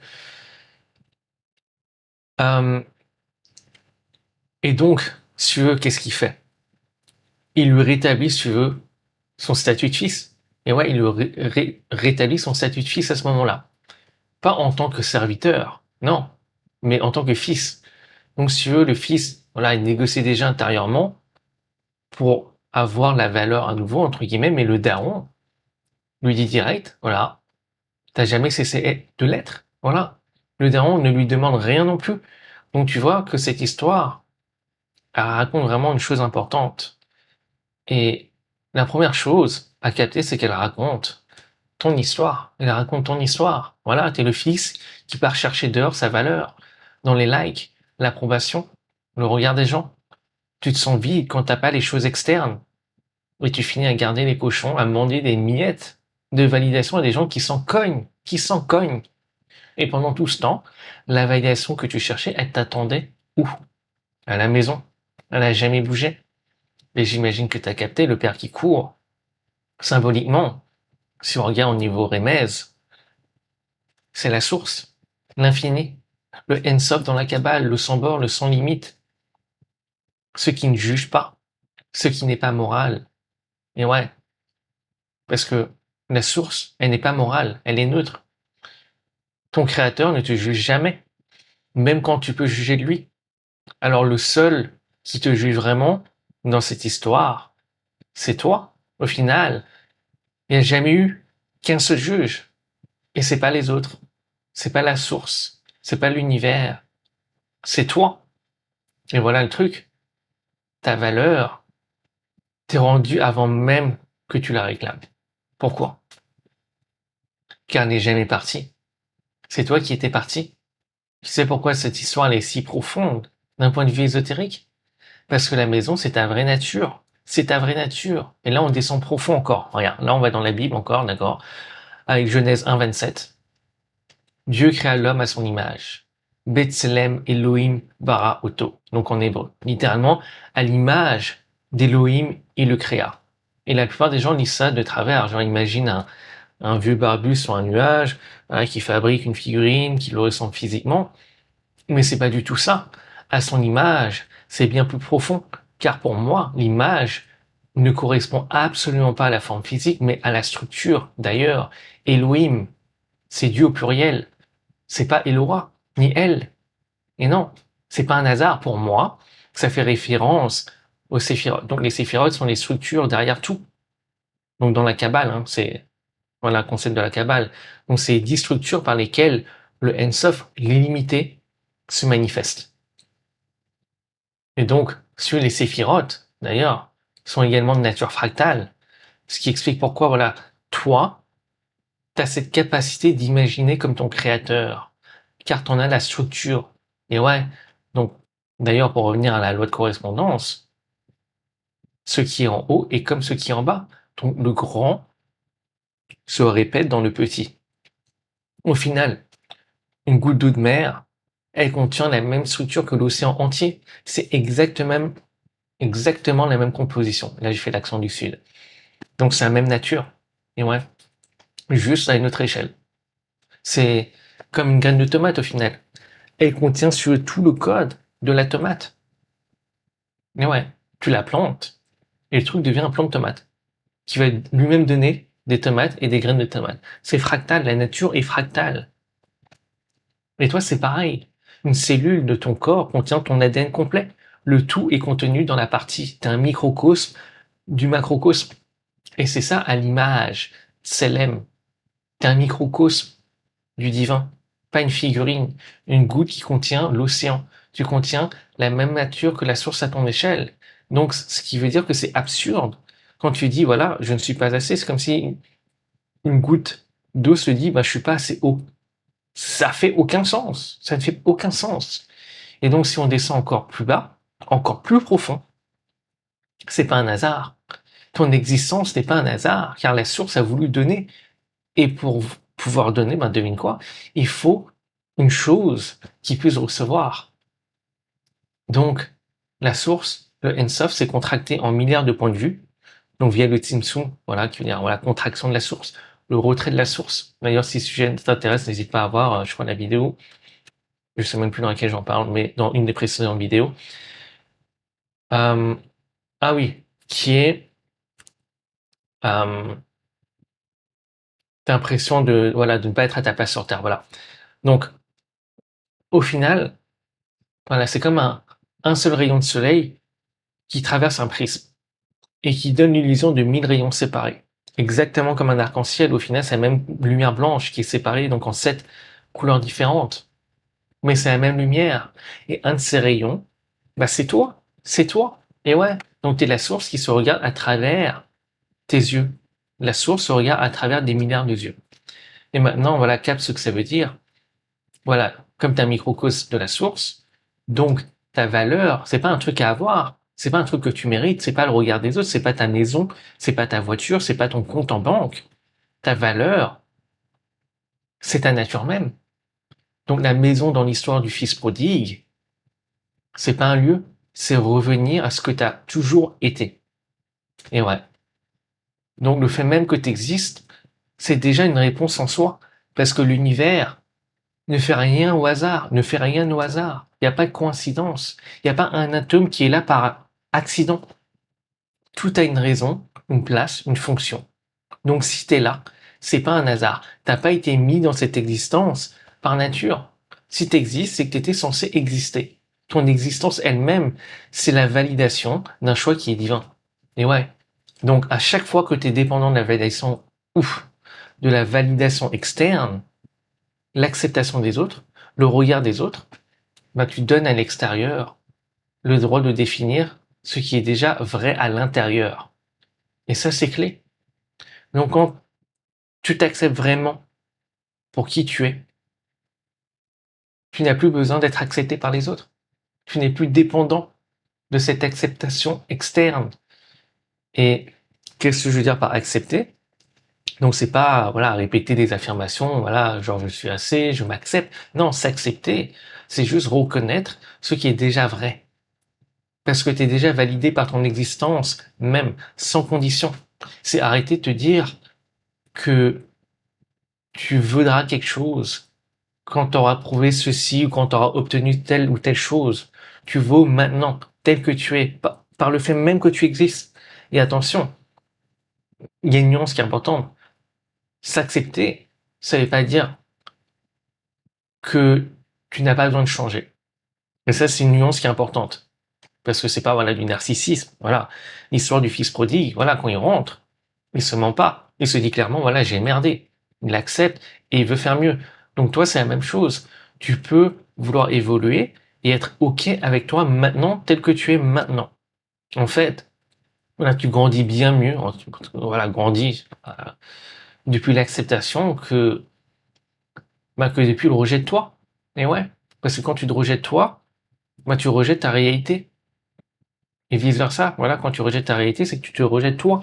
et donc, si tu veux, qu'est-ce qu'il fait? Il lui rétablit, si tu veux, son statut de fils. Et ouais, il lui rétablit son statut de fils à ce moment-là. Pas en tant que serviteur, non, mais en tant que fils. Donc, si tu veux, le fils, voilà, il négocie déjà intérieurement pour avoir la valeur à nouveau, entre guillemets, mais le daron lui dit direct, voilà, t'as jamais cessé de l'être, voilà. Le daron ne lui demande rien non plus. Donc, tu vois que cette histoire, elle raconte vraiment une chose importante. Et la première chose à capter, c'est qu'elle raconte ton histoire. Elle raconte ton histoire. Voilà, t'es le fils qui part chercher dehors sa valeur, dans les likes, l'approbation, le regard des gens. Tu te sens vide quand t'as pas les choses externes. Et tu finis à garder les cochons, à demander des miettes de validation à des gens qui s'en cognent. Et pendant tout ce temps, la validation que tu cherchais, elle t'attendait où? À la maison. Elle n'a jamais bougé. Et j'imagine que tu as capté le père qui court. Symboliquement, si on regarde au niveau Rémez, c'est la source, l'infini, le Ensof dans la Kabbale, le sans bord, le sans limite, ce qui ne juge pas, ce qui n'est pas moral. Et ouais, parce que la source, elle n'est pas morale, elle est neutre. Ton créateur ne te juge jamais, même quand tu peux juger de lui. Alors le seul qui te juge vraiment dans cette histoire, c'est toi. Au final, il n'y a jamais eu qu'un seul juge. Et c'est pas les autres. C'est pas la source. C'est pas l'univers. C'est toi. Et voilà le truc. Ta valeur t'est rendue avant même que tu la réclames. Pourquoi? Car elle n'est jamais partie. C'est toi qui étais parti. Tu sais pourquoi cette histoire elle est si profonde d'un point de vue ésotérique? Parce que la maison, c'est ta vraie nature. C'est ta vraie nature. Et là, on descend profond encore. Regarde, là, on va dans la Bible encore, d'accord? Avec Genèse 1, 27. Dieu créa l'homme à son image. Betselem Elohim bara oto. Donc en hébreu. Littéralement, à l'image d'Elohim, il le créa. Et la plupart des gens lisent ça de travers. Genre, imagine un vieux barbu sur un nuage, qui fabrique une figurine, qui le ressemble physiquement. Mais c'est pas du tout ça. À son image, c'est bien plus profond. Car pour moi, l'image ne correspond absolument pas à la forme physique, mais à la structure. D'ailleurs, Elohim, c'est Dieu au pluriel. C'est pas Elora, ni elle. Et non, c'est pas un hasard pour moi. Ça fait référence aux séphirotes. Donc les séphirotes sont les structures derrière tout. Donc dans la Kabbale, hein, c'est voilà le concept de la Kabbale. Donc c'est 10 structures par lesquelles le Ensof, l'illimité, se manifeste. Et donc, sur les séphirotes, d'ailleurs, sont également de nature fractale. Ce qui explique pourquoi, voilà, toi, tu as cette capacité d'imaginer comme ton créateur. Car tu en as la structure. Et ouais, donc, d'ailleurs, pour revenir à la loi de correspondance, ce qui est en haut est comme ce qui est en bas. Donc, le grand se répète dans le petit. Au final, une goutte d'eau de mer, elle contient la même structure que l'océan entier. C'est exactement la même composition. Là, j'ai fait l'accent du sud. Donc, c'est la même nature. Et ouais, juste à une autre échelle. C'est comme une graine de tomate au final. Elle contient sur tout le code de la tomate. Et ouais, tu la plantes et le truc devient un plant de tomate qui va lui-même donner des tomates et des graines de tomates. C'est fractal, la nature est fractale. Et toi, c'est pareil. Une cellule de ton corps contient ton ADN complet. Le tout est contenu dans la partie. Tu un microcosme du macrocosme. Et c'est ça à l'image. Selem. Tu un microcosme du divin. Pas une figurine. Une goutte qui contient l'océan. Tu contiens la même nature que la source à ton échelle. Donc, ce qui veut dire que c'est absurde. Quand tu dis, voilà, je ne suis pas assez, c'est comme si une goutte d'eau se dit, bah, je suis pas assez haut. Ça fait aucun sens. Ça ne fait aucun sens. Et donc, si on descend encore plus bas, encore plus profond, c'est pas un hasard. Ton existence n'est pas un hasard, car la source a voulu donner. Et pour pouvoir donner, ben devine quoi? Il faut une chose qui puisse recevoir. Donc, la source, le Ensof, c'est contracté en milliards de points de vue. Donc, via le Tsimtsum, voilà, qui veut dire, voilà, contraction de la source, le retrait de la source. D'ailleurs, si ce sujet t'intéresse, n'hésite pas à voir, je crois, la vidéo. Je sais même plus dans laquelle j'en parle, mais dans une des précédentes vidéos. Euh, ah oui, qui est l'impression de voilà de ne pas être à ta place sur Terre. Voilà. Donc, au final, voilà, c'est comme un seul rayon de soleil qui traverse un prisme et qui donne l'illusion de 1000 rayons séparés. Exactement comme un arc-en-ciel, au final, c'est la même lumière blanche qui est séparée donc en 7 couleurs différentes. Mais c'est la même lumière. Et un de ces rayons, bah, c'est toi. C'est toi. Et ouais. Donc, tu es la source qui se regarde à travers tes yeux. La source se regarde à travers des milliards de yeux. Et maintenant, voilà, capte ce que ça veut dire. Voilà, comme tu es un microcosme de la source, donc ta valeur, c'est pas un truc à avoir, c'est pas un truc que tu mérites, c'est pas le regard des autres, c'est pas ta maison, c'est pas ta voiture, c'est pas ton compte en banque. Ta valeur, c'est ta nature même. Donc la maison dans l'histoire du fils prodigue, c'est pas un lieu, c'est revenir à ce que tu as toujours été. Et ouais. Donc le fait même que tu existes, c'est déjà une réponse en soi. Parce que l'univers ne fait rien au hasard, ne fait rien au hasard. Il n'y a pas de coïncidence. Il n'y a pas un atome qui est là par accident. Tout a une raison, une place, une fonction. Donc si tu es là, c'est pas un hasard. T'as pas été mis dans cette existence par nature. Si tu existes, c'est que tu étais censé exister. Ton existence elle-même, c'est la validation d'un choix qui est divin. Et ouais. Donc à chaque fois que tu es dépendant de la validation, de la validation externe, l'acceptation des autres, le regard des autres, bah, tu donnes à l'extérieur le droit de définir ce qui est déjà vrai à l'intérieur. Et ça, c'est clé. Donc, quand tu t'acceptes vraiment pour qui tu es, tu n'as plus besoin d'être accepté par les autres. Tu n'es plus dépendant de cette acceptation externe. Et qu'est-ce que je veux dire par accepter? Donc, c'est pas, voilà, répéter des affirmations, voilà, genre je suis assez, je m'accepte. Non, s'accepter, c'est juste reconnaître ce qui est déjà vrai. Parce que tu es déjà validé par ton existence, même sans condition. C'est arrêter de te dire que tu voudras quelque chose quand tu auras prouvé ceci ou quand tu auras obtenu telle ou telle chose. Tu vaux maintenant, tel que tu es, par le fait même que tu existes. Et attention, il y a une nuance qui est importante. S'accepter, ça ne veut pas dire que tu n'as pas besoin de changer. Et ça, c'est une nuance qui est importante. Parce que c'est pas voilà du narcissisme. Voilà, l'histoire du fils prodigue. Voilà, quand il rentre, il se ment pas. Il se dit clairement voilà j'ai merdé. Il l'accepte et il veut faire mieux. Donc toi c'est la même chose. Tu peux vouloir évoluer et être ok avec toi maintenant tel que tu es maintenant. En fait, voilà tu grandis bien mieux. Voilà grandis depuis l'acceptation que depuis le rejet de toi. Et ouais, parce que quand tu te rejettes toi, bah tu rejettes ta réalité. Et vice versa, voilà, quand tu rejettes ta réalité, c'est que tu te rejettes toi.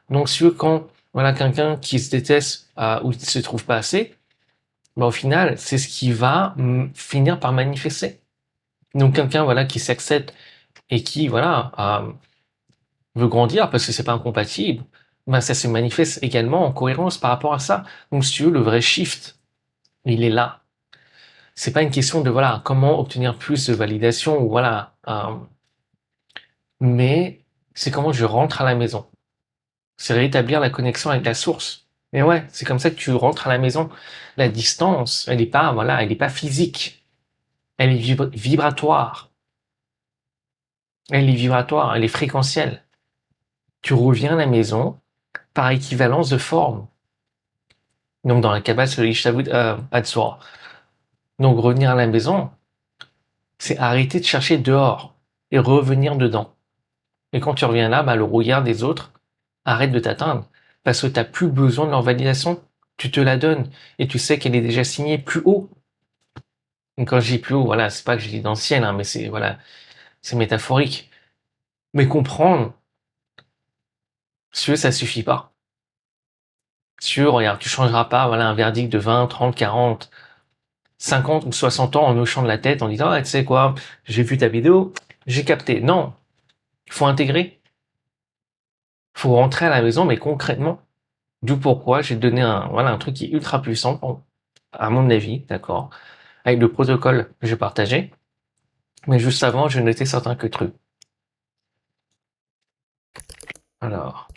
Donc, si tu veux, quand, voilà, quelqu'un qui se déteste, ou qui se trouve pas assez, bah, au final, c'est ce qui va finir par manifester. Donc, quelqu'un, voilà, qui s'accepte et qui, voilà, veut grandir parce que c'est pas incompatible, bah, ça se manifeste également en cohérence par rapport à ça. Donc, si tu veux, le vrai shift, il est là. C'est pas une question de, voilà, comment obtenir plus de validation ou voilà, mais c'est comment je rentre à la maison. C'est rétablir la connexion avec la source. Mais ouais, c'est comme ça que tu rentres à la maison. La distance, elle est pas, voilà, elle est pas physique. Elle est vibratoire. Elle est vibratoire, elle est fréquentielle. Tu reviens à la maison par équivalence de forme. Donc dans la Kabbale, c'est le Ishtabut Hatzor. Donc revenir à la maison, c'est arrêter de chercher dehors et revenir dedans. Et quand tu reviens là, bah, le regard des autres arrête de t'atteindre parce que tu n'as plus besoin de leur validation. Tu te la donnes et tu sais qu'elle est déjà signée plus haut. Donc quand je dis plus haut, voilà, c'est pas que je dis dans le ciel, hein, mais c'est voilà, c'est métaphorique. Mais comprendre, si ça suffit pas. Si regarde, tu changeras pas, voilà, un verdict de 20, 30, 40, 50 ou 60 ans en hochant de la tête en disant, ah, tu sais quoi, j'ai vu ta vidéo, j'ai capté. Non, il faut intégrer. Il faut rentrer à la maison, mais concrètement. D'où pourquoi j'ai donné voilà, un truc qui est ultra puissant, à mon avis, d'accord, avec le protocole que j'ai partagé. Mais juste avant, je notais certains que trucs. Alors,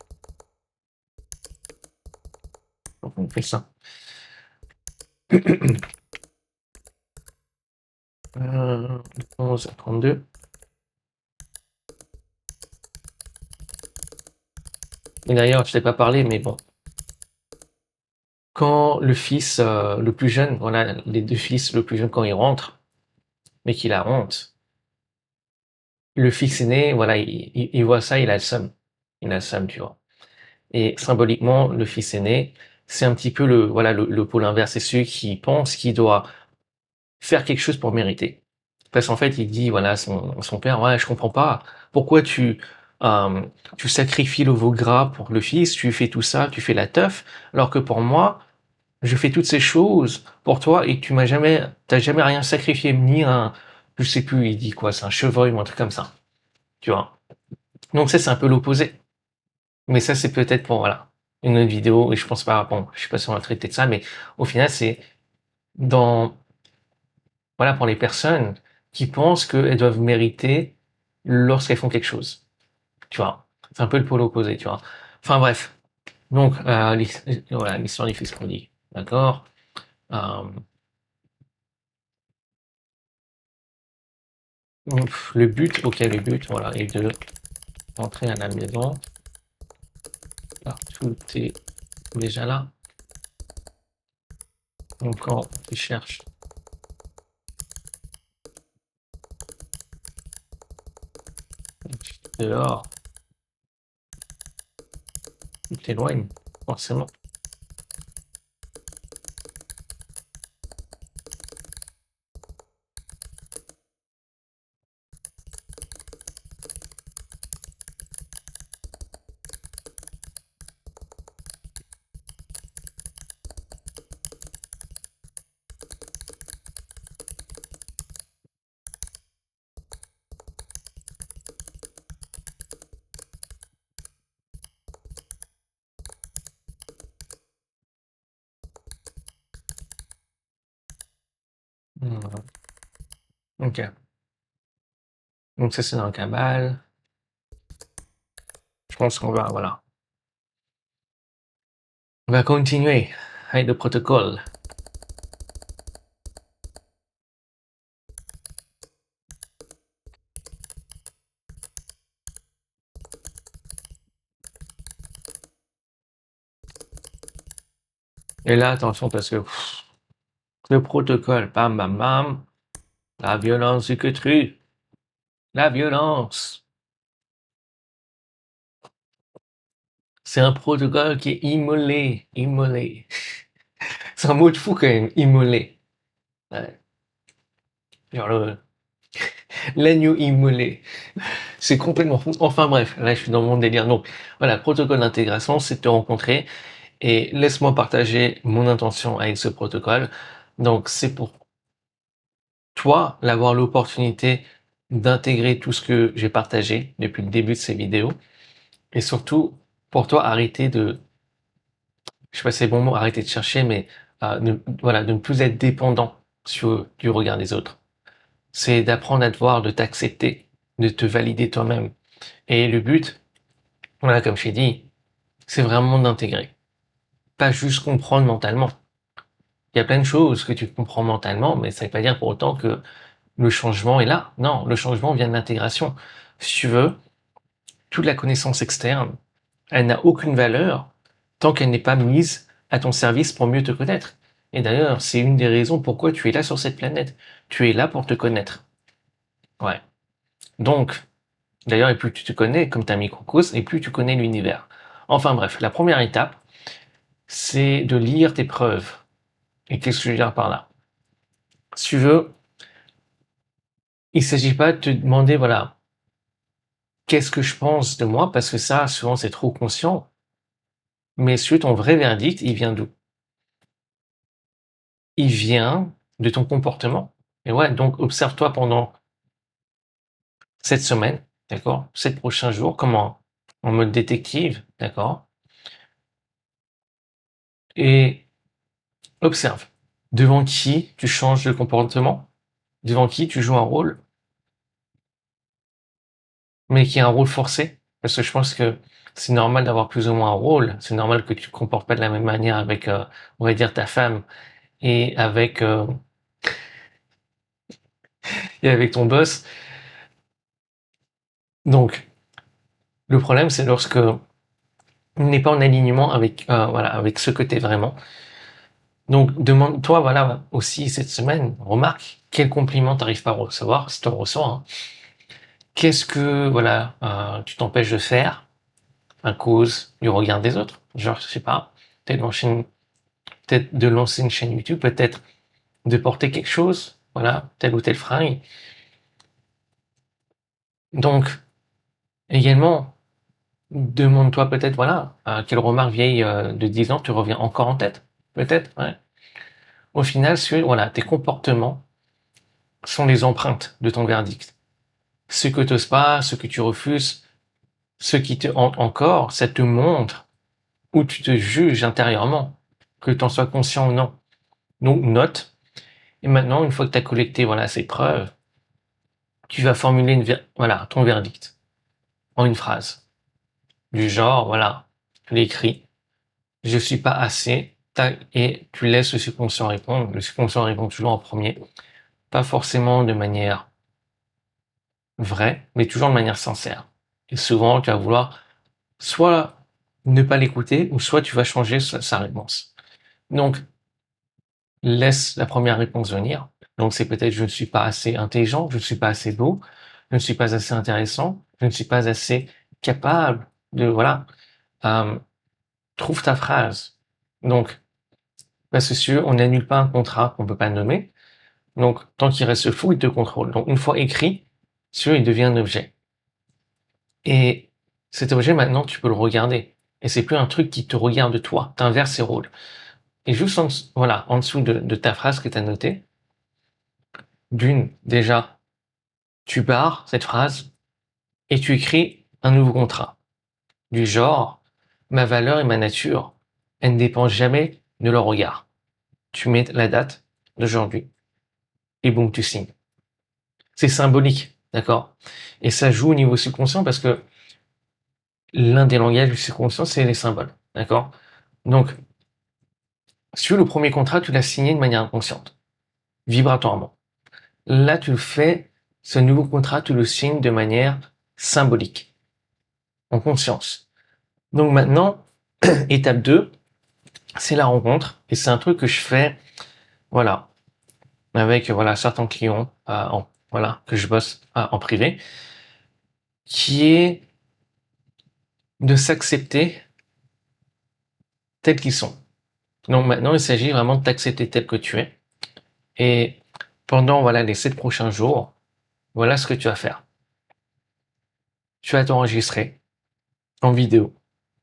on fait ça. 11 à 32. Et d'ailleurs, je t'ai pas parlé, mais bon. Quand le fils le plus jeune, voilà, les deux fils le plus jeune, quand ils rentrent, mais qu'il a honte, le fils aîné, voilà, il voit ça, il a le seum. Il a le seum, tu vois. Et symboliquement, le fils aîné, c'est un petit peu voilà, le pôle inverse. C'est celui qui pense qu'il doit faire quelque chose pour mériter. Parce qu'en fait, il dit, voilà, à son père, ouais, je comprends pas. Pourquoi euh, tu sacrifies le veau gras pour le fils, tu fais tout ça, tu fais la teuf, alors que pour moi, je fais toutes ces choses pour toi et tu t'as jamais rien sacrifié, ni je sais plus, il dit quoi, c'est un chevreuil ou un truc comme ça. Tu vois. Donc ça, c'est un peu l'opposé. Mais ça, c'est peut-être pour, voilà, une autre vidéo, et je pense pas, bon, je sais pas si on va traiter de ça, mais au final, c'est dans, voilà, pour les personnes qui pensent qu'elles doivent mériter lorsqu'elles font quelque chose. Tu vois. C'est un peu le pôle opposé, tu vois. Enfin, bref. Donc, voilà, l'histoire du fils prodigue. D'accord? Euh, le but, ok, le but, voilà, est de rentrer à la maison. Alors, tout est déjà là. Donc, quand tu cherches dehors, tu t'éloignes, forcément. Voilà. Ok. Donc, ça, c'est dans le cabal. Je pense qu'on va, voilà. On va continuer avec le protocole. Et là, attention, parce que le protocole, bam, bam, bam, la violence du que tu. La violence. C'est un protocole qui est immolé. Immolé. C'est un mot de fou quand même, immolé. Ouais. Genre l'agneau immolé. C'est complètement fou. Enfin bref, là je suis dans mon délire. Donc voilà, protocole d'intégration, c'est de te rencontrer. Et laisse-moi partager mon intention avec ce protocole. Donc c'est pour toi d'avoir l'opportunité d'intégrer tout ce que j'ai partagé depuis le début de ces vidéos. Et surtout, pour toi, arrêter de, je sais pas si c'est le bon mot, arrêter de chercher, mais voilà, de ne plus être dépendant du regard des autres. C'est d'apprendre à te voir, de t'accepter, de te valider toi-même. Et le but, voilà, comme je t'ai dit, c'est vraiment d'intégrer. pas juste comprendre mentalement. Il y a plein de choses que tu comprends mentalement, mais ça ne veut pas dire pour autant que le changement est là. Non, le changement vient de l'intégration. Si tu veux, toute la connaissance externe, elle n'a aucune valeur tant qu'elle n'est pas mise à ton service pour mieux te connaître. Et d'ailleurs, c'est une des raisons pourquoi tu es là sur cette planète. Tu es là pour te connaître. Ouais. Donc, d'ailleurs, et plus tu te connais, comme tu as un microcosme, et plus tu connais l'univers. Enfin bref, la première étape, c'est de lire tes preuves. Et qu'est-ce que je veux dire par là? Si tu veux, il ne s'agit pas de te demander, voilà, qu'est-ce que je pense de moi, parce que ça, souvent, c'est trop conscient. Mais si ton vrai verdict, il vient d'où? Il vient de ton comportement. Et ouais, donc observe-toi pendant cette semaine, d'accord? 7 prochains jours, comment? En mode détective, d'accord? Et observe. Devant qui tu changes de comportement? Devant qui tu joues un rôle, mais qui est un rôle forcé? Parce que je pense que c'est normal d'avoir plus ou moins un rôle. C'est normal que tu te comportes pas de la même manière avec, on va dire, ta femme et avec ton boss. Donc, le problème, c'est lorsque on n'est pas en alignement avec, voilà, avec ce que tu es vraiment. Donc, demande-toi, voilà, aussi cette semaine, remarque quel compliment tu n'arrives pas à recevoir, si tu en reçois. Hein. Qu'est-ce que, voilà, tu t'empêches de faire à cause du regard des autres? Genre, je sais pas, peut-être de lancer une chaîne YouTube, peut-être de porter quelque chose, voilà, tel ou tel fringue. Donc, également, demande-toi peut-être, voilà, quelle remarque vieille de 10 ans te revient encore en tête. Peut-être, ouais. Au final, voilà, tes comportements sont les empreintes de ton verdict. Ce que tu n'oses pas, ce que tu refuses, ce qui te hante encore, ça te montre où tu te juges intérieurement, que tu en sois conscient ou non. Donc, note. Et maintenant, une fois que tu as collecté, voilà, ces preuves, tu vas formuler voilà, ton verdict en une phrase. Du genre, voilà, tu l'écris. Je suis pas assez. Et tu laisses le subconscient répondre. Le subconscient répond toujours en premier. Pas forcément de manière vraie, mais toujours de manière sincère. Et souvent, tu vas vouloir soit ne pas l'écouter, ou soit tu vas changer sa réponse. Donc, laisse la première réponse venir. Donc, c'est peut-être je ne suis pas assez intelligent, je ne suis pas assez beau, je ne suis pas assez intéressant, je ne suis pas assez capable de, voilà, euh, trouve ta phrase. Donc, parce que si on n'annule pas un contrat qu'on peut pas nommer, donc tant qu'il reste fou, il te contrôle. Donc, une fois écrit, il devient un objet. Et cet objet, maintenant, tu peux le regarder. Et c'est plus un truc qui te regarde toi. T'inverses ses rôles. Et juste voilà, en dessous de ta phrase que tu as notée, déjà, tu barres cette phrase et tu écris un nouveau contrat. Du genre, ma valeur et ma nature, elles ne dépendent jamais de leur regard. Tu mets la date d'aujourd'hui et boum, tu signes. C'est symbolique, d'accord? Et ça joue au niveau subconscient parce que l'un des langages du subconscient, c'est les symboles, d'accord? Donc, sur le premier contrat, tu l'as signé de manière inconsciente, vibratoirement. Là, tu fais ce nouveau contrat, tu le signes de manière symbolique, en conscience. Donc maintenant, étape 2, c'est la rencontre. Et c'est un truc que je fais, voilà, avec voilà, certains clients voilà, que je bosse en privé, qui est de s'accepter tels qu'ils sont. Donc maintenant, il s'agit vraiment de t'accepter tel que tu es. Et pendant voilà, les 7 prochains jours, voilà ce que tu vas faire. Tu vas t'enregistrer en vidéo,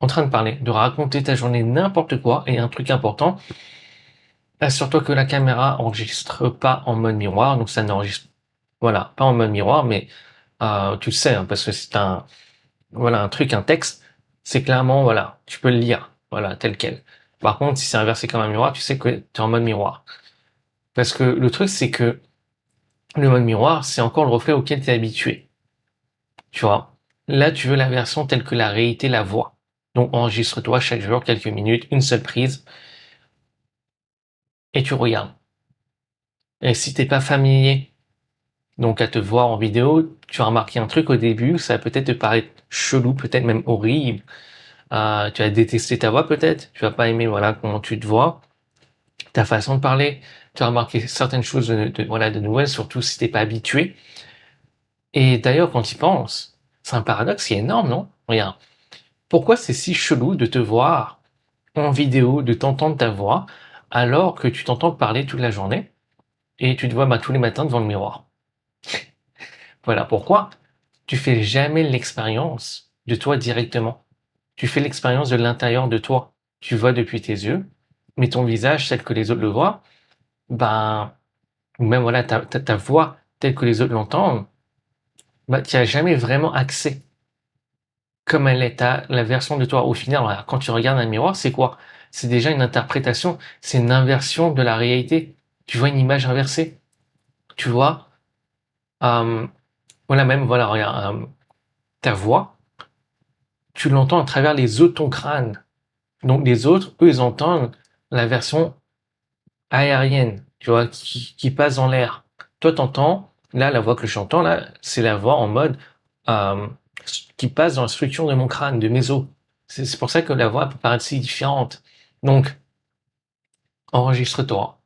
en train de parler, de raconter ta journée, n'importe quoi. Et un truc important, assure-toi que la caméra enregistre pas en mode miroir, donc ça n'enregistre, voilà, pas en mode miroir, mais tu le sais, hein, parce que c'est un truc, un texte, c'est clairement, voilà, tu peux le lire, voilà, tel quel. Par contre, si c'est inversé comme un miroir, tu sais que tu es en mode miroir. Parce que le truc, c'est que le mode miroir, c'est encore le reflet auquel tu es habitué. Tu vois. Là, tu veux la version telle que la réalité la voit. Donc enregistre-toi chaque jour quelques minutes, une seule prise, et tu regardes. Et si t'es pas familier donc à te voir en vidéo, tu vas remarquer un truc au début, ça va peut-être te paraître chelou, peut-être même horrible. Tu vas détester ta voix peut-être, tu vas pas aimer voilà comment tu te vois, ta façon de parler, tu vas remarquer certaines choses voilà de nouvelles, surtout si t'es pas habitué. Et d'ailleurs quand tu y penses, c'est un paradoxe qui est énorme, non? Regarde, pourquoi c'est si chelou de te voir en vidéo, de t'entendre ta voix, alors que tu t'entends parler toute la journée et tu te vois tous les matins devant le miroir? Voilà pourquoi tu fais jamais l'expérience de toi directement. Tu fais l'expérience de l'intérieur de toi. Tu vois depuis tes yeux, mais ton visage tel que les autres le voient, ben, ou même voilà ta voix telle que les autres l'entendent, bah, tu as jamais vraiment accès comme elle est à la version de toi. Au final, voilà, quand tu regardes un miroir, c'est quoi? C'est déjà une interprétation, c'est une inversion de la réalité. Tu vois une image inversée. Tu vois, euh, voilà même, voilà, regarde, ta voix, tu l'entends à travers les os de ton crâne. Donc les autres, eux, ils entendent la version aérienne, tu vois, qui passe dans l'air. Toi, t'entends, là, la voix que j'entends, là, c'est la voix en mode euh, qui passe dans la structure de mon crâne, de mes os. C'est pour ça que la voix peut paraître si différente. Donc, enregistre-toi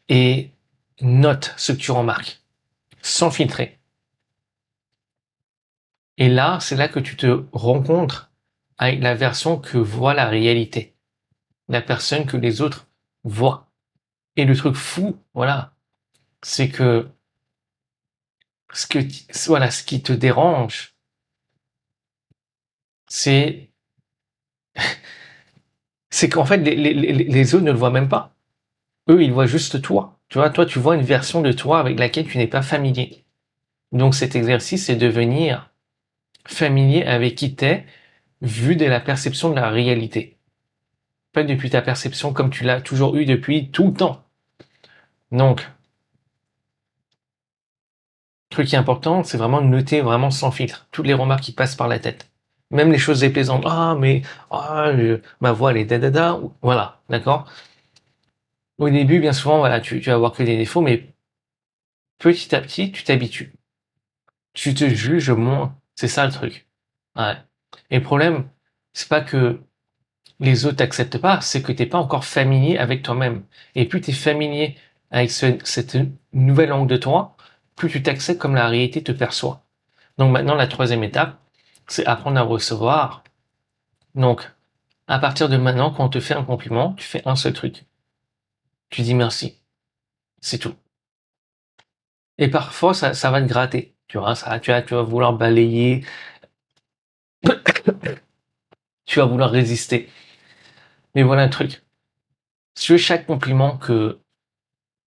et note ce que tu remarques, sans filtrer. Et là, c'est là que tu te rencontres avec la version que voit la réalité, la personne que les autres voient. Et le truc fou, voilà, c'est que voilà, ce qui te dérange, c'est qu'en fait, les autres ne le voient même pas. Eux, ils voient juste toi. Tu vois, toi, tu vois une version de toi avec laquelle tu n'es pas familier. Donc, cet exercice, c'est devenir familier avec qui t'es, vu de la perception de la réalité. Pas depuis ta perception comme tu l'as toujours eu depuis tout le temps. Donc, le truc qui est important, c'est vraiment de noter vraiment sans filtre toutes les remarques qui passent par la tête. Même les choses déplaisantes. Ah, mais ma voix, elle est da. Voilà, d'accord. Au début, bien souvent, voilà, tu vas avoir que des défauts, mais petit à petit, tu t'habitues. Tu te juges moins. C'est ça le truc. Ouais. Et le problème, c'est pas que les autres t'acceptent pas, c'est que t'es pas encore familier avec toi-même. Et plus t'es familier avec cette nouvelle langue de toi, plus tu t'acceptes comme la réalité te perçoit. Donc maintenant, la troisième étape, c'est apprendre à recevoir. Donc, à partir de maintenant, quand on te fait un compliment, tu fais un seul truc. Tu dis merci. C'est tout. Et parfois, ça va te gratter. Tu vois, tu vas vouloir balayer, tu vas vouloir résister. Mais voilà un truc. Si tu veux, chaque compliment que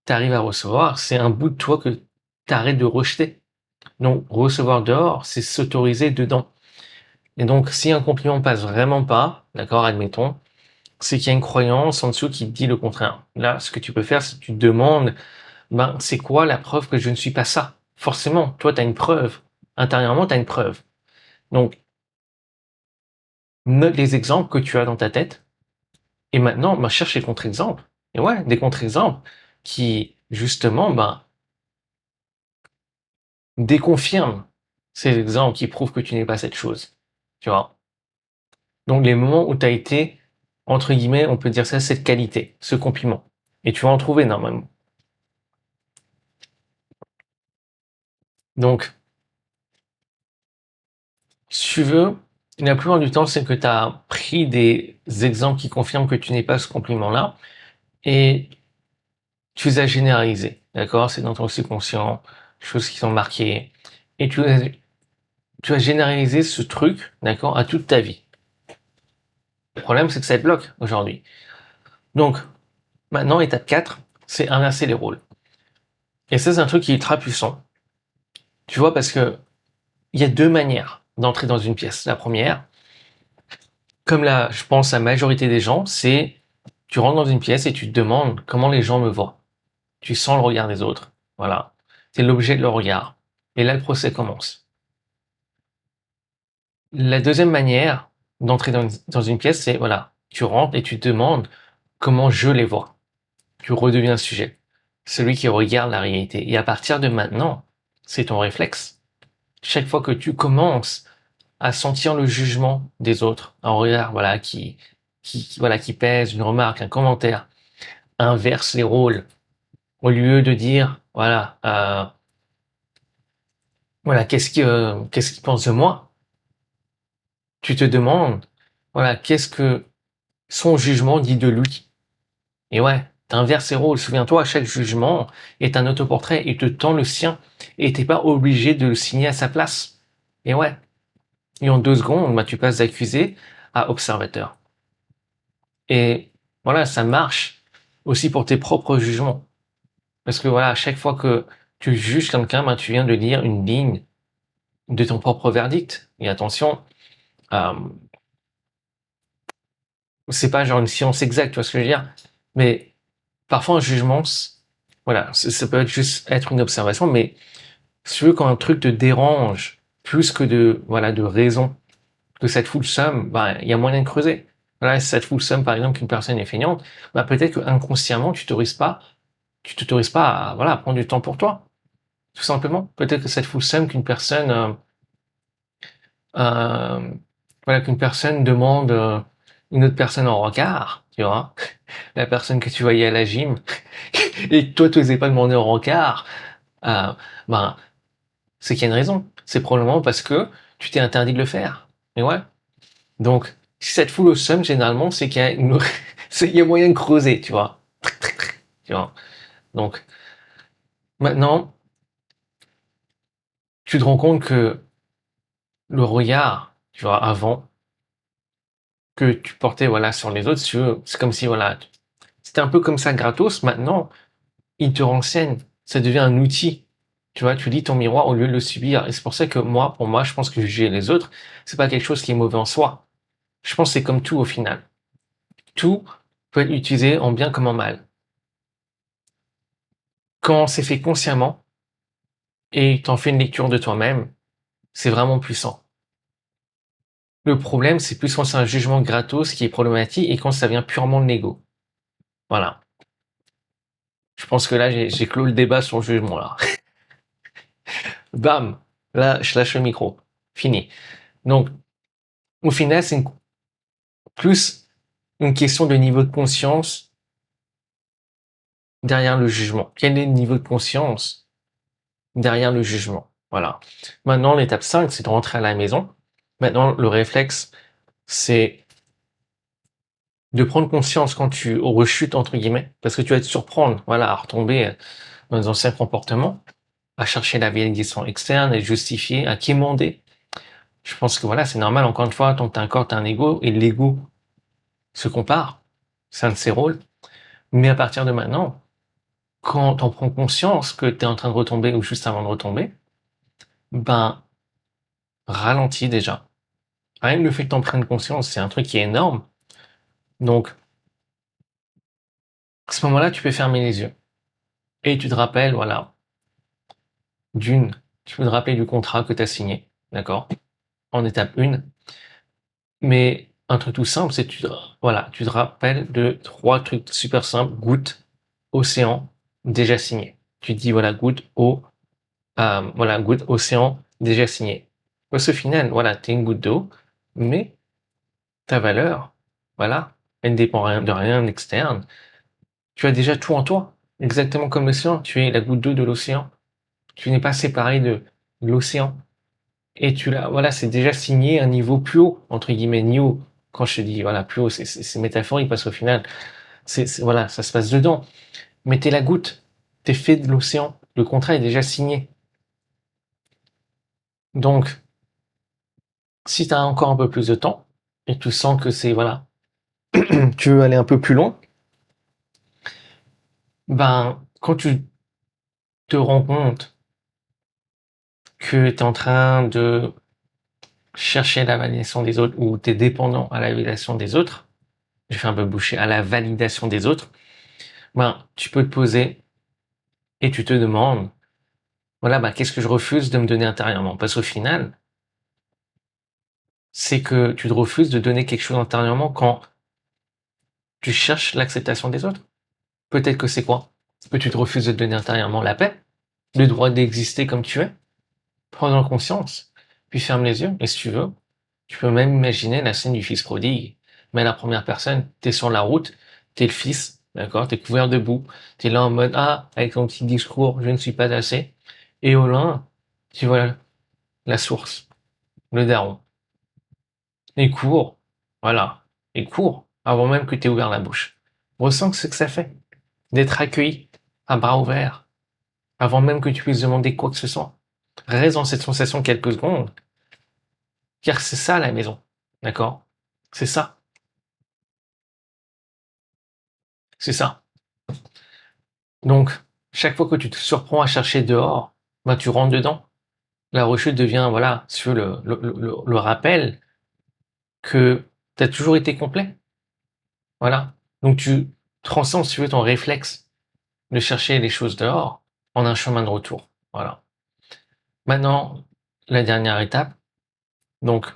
tu arrives à recevoir, c'est un bout de toi que tu arrêtes de rejeter. Donc, recevoir dehors, c'est s'autoriser dedans. Et donc, si un compliment passe vraiment pas, d'accord, admettons, c'est qu'il y a une croyance en dessous qui te dit le contraire. Là, ce que tu peux faire, c'est que tu te demandes, ben, c'est quoi la preuve que je ne suis pas ça? Forcément, toi, tu as une preuve. Intérieurement, tu as une preuve. Donc, note les exemples que tu as dans ta tête. Et maintenant, ben, cherche les contre-exemples. Et ouais, des contre-exemples qui, justement, ben, déconfirment ces exemples qui prouvent que tu n'es pas cette chose. Tu vois? Donc, les moments où tu as été, entre guillemets, on peut dire ça, cette qualité, ce compliment. Et tu vas en trouver normalement. Donc, si tu veux, la plupart du temps, c'est que tu as pris des exemples qui confirment que tu n'es pas ce compliment-là et tu les as généralisés. D'accord? C'est dans ton subconscient, choses qui sont marquées. Et tu as généralisé ce truc, d'accord, à toute ta vie. Le problème, c'est que ça te bloque aujourd'hui. Donc, maintenant, étape 4, c'est inverser les rôles. Et ça, c'est un truc qui est très puissant. Tu vois, parce que il y a deux manières d'entrer dans une pièce. La première, comme là, je pense la majorité des gens, c'est tu rentres dans une pièce et tu te demandes comment les gens me voient. Tu sens le regard des autres. Voilà. C'est l'objet de leur regard. Et là, le procès commence. La deuxième manière d'entrer dans une pièce, c'est voilà, tu rentres et tu te demandes comment je les vois. Tu redeviens le sujet, celui qui regarde la réalité. Et à partir de maintenant, c'est ton réflexe. Chaque fois que tu commences à sentir le jugement des autres, un regard voilà voilà qui pèse, une remarque, un commentaire, inverse les rôles au lieu de dire voilà qu'est-ce qu'il pense de moi. Tu te demandes voilà qu'est-ce que son jugement dit de lui. Et ouais, t'inverses les rôles. Souviens-toi, chaque jugement est un autoportrait. Il te tend le sien et t'es pas obligé de le signer à sa place. Et ouais. Et en 2 secondes, bah, tu passes d'accusé à observateur. Et voilà, ça marche aussi pour tes propres jugements. Parce que voilà, à chaque fois que tu juges quelqu'un, bah, tu viens de lire une ligne de ton propre verdict. Et attention, euh, c'est pas genre une science exacte, tu vois ce que je veux dire. Mais parfois un jugement, voilà, ça peut être juste être une observation, mais si tu veux, quand un truc te dérange plus que de raison, que ça te fout le seum, bah, il y a moyen de creuser. Voilà, si ça te fout le seum, par exemple, qu'une personne est feignante, bah, peut-être que inconsciemment, tu t'autorises pas à, voilà, à prendre du temps pour toi. Tout simplement. Peut-être que ça te fout le seum qu'une personne, euh, voilà, qu'une personne demande une autre personne en regard, tu vois. La personne que tu voyais à la gym, et que toi, tu n'osais pas demander en regard, euh, ben, c'est qu'il y a une raison. C'est probablement parce que tu t'es interdit de le faire. Et ouais. Donc, si ça te fout le seum, généralement, c'est qu'il y a il y a moyen de creuser, tu vois. Tu vois. Donc, maintenant, tu te rends compte que le regard, tu vois, avant, que tu portais, voilà, sur les autres, si tu veux, c'est comme si, voilà, c'était un peu comme ça gratos. Maintenant, il te renseigne. Ça devient un outil. Tu vois, tu lis ton miroir au lieu de le subir. Et c'est pour ça que moi, pour moi, je pense que juger les autres, c'est pas quelque chose qui est mauvais en soi. Je pense que c'est comme tout au final. Tout peut être utilisé en bien comme en mal. Quand c'est fait consciemment et t'en fais une lecture de toi-même, c'est vraiment puissant. Le problème, c'est plus quand c'est un jugement gratos qui est problématique et quand ça vient purement de l'ego. Voilà. Je pense que là, j'ai clos le débat sur le jugement, là. Bam! Là, je lâche le micro. Fini. Donc, au final, c'est plus une question de niveau de conscience derrière le jugement. Quel est le niveau de conscience derrière le jugement? Voilà. Maintenant, l'étape 5, c'est de rentrer à la maison. Maintenant, le réflexe, c'est de prendre conscience quand tu rechutes, entre guillemets, parce que tu vas te surprendre, voilà, à retomber dans les anciens comportements, à chercher la validation externe, à justifier, à quémander. Je pense que voilà, c'est normal, encore une fois, tant que t'as un corps, t'as un ego, et l'ego se compare. C'est un de ses rôles. Mais à partir de maintenant, quand t'en prends conscience que t'es en train de retomber ou juste avant de retomber, ben, ralentis déjà. Rien que le fait que t'en prennes conscience, c'est un truc qui est énorme. Donc, à ce moment-là, tu peux fermer les yeux. Et tu te rappelles, voilà, tu peux te rappeler du contrat que tu as signé, d'accord? En étape 1. Mais un truc tout simple, c'est voilà, tu te rappelles de 3 trucs super simples, goutte, océan, déjà signé. Tu te dis, voilà, goutte, océan, déjà signé. Parce qu'au final, voilà, t'es une goutte d'eau, mais ta valeur, voilà, elle ne dépend de rien externe. Tu as déjà tout en toi. Exactement comme l'océan, tu es la goutte d'eau de l'océan. Tu n'es pas séparé de l'océan. Et voilà, c'est déjà signé un niveau plus haut, entre guillemets, niveau. Quand je te dis, voilà, plus haut, c'est métaphorique parce qu'au final, voilà, ça se passe dedans. Mais t'es la goutte. T'es fait de l'océan. Le contrat est déjà signé. Donc, si t'as encore un peu plus de temps, et tu sens que voilà, tu veux aller un peu plus loin, ben, quand tu te rends compte que t'es en train de chercher la validation des autres ou t'es dépendant à la validation des autres, j'ai fait un peu boucher, à la validation des autres, ben, tu peux te poser et tu te demandes, voilà, ben, qu'est-ce que je refuse de me donner intérieurement? Parce qu'au final, c'est que tu te refuses de donner quelque chose intérieurement quand tu cherches l'acceptation des autres. Peut-être que c'est quoi? Que tu te refuses de donner intérieurement la paix, le droit d'exister comme tu es. Prends-en conscience, puis ferme les yeux, et si tu veux, tu peux même imaginer la scène du fils prodigue. Mais à la première personne, t'es sur la route, t'es le fils, d'accord, t'es couvert de boue, t'es là en mode, ah, avec ton petit discours, je ne suis pas assez. Et au loin, tu vois la source, le daron. Et cours, voilà, et cours, avant même que t'aies ouvert la bouche. Ressens ce que ça fait, d'être accueilli, à bras ouverts, avant même que tu puisses demander quoi que ce soit. Reste dans cette sensation quelques secondes, car c'est ça la maison. D'accord? C'est ça. C'est ça. Donc, chaque fois que tu te surprends à chercher dehors, bah, tu rentres dedans. La rechute devient, voilà, sur le rappel que tu as toujours été complet. Voilà. Donc, tu transcends, si tu veux, ton réflexe de chercher les choses dehors en un chemin de retour. Voilà. Maintenant, la dernière étape. Donc,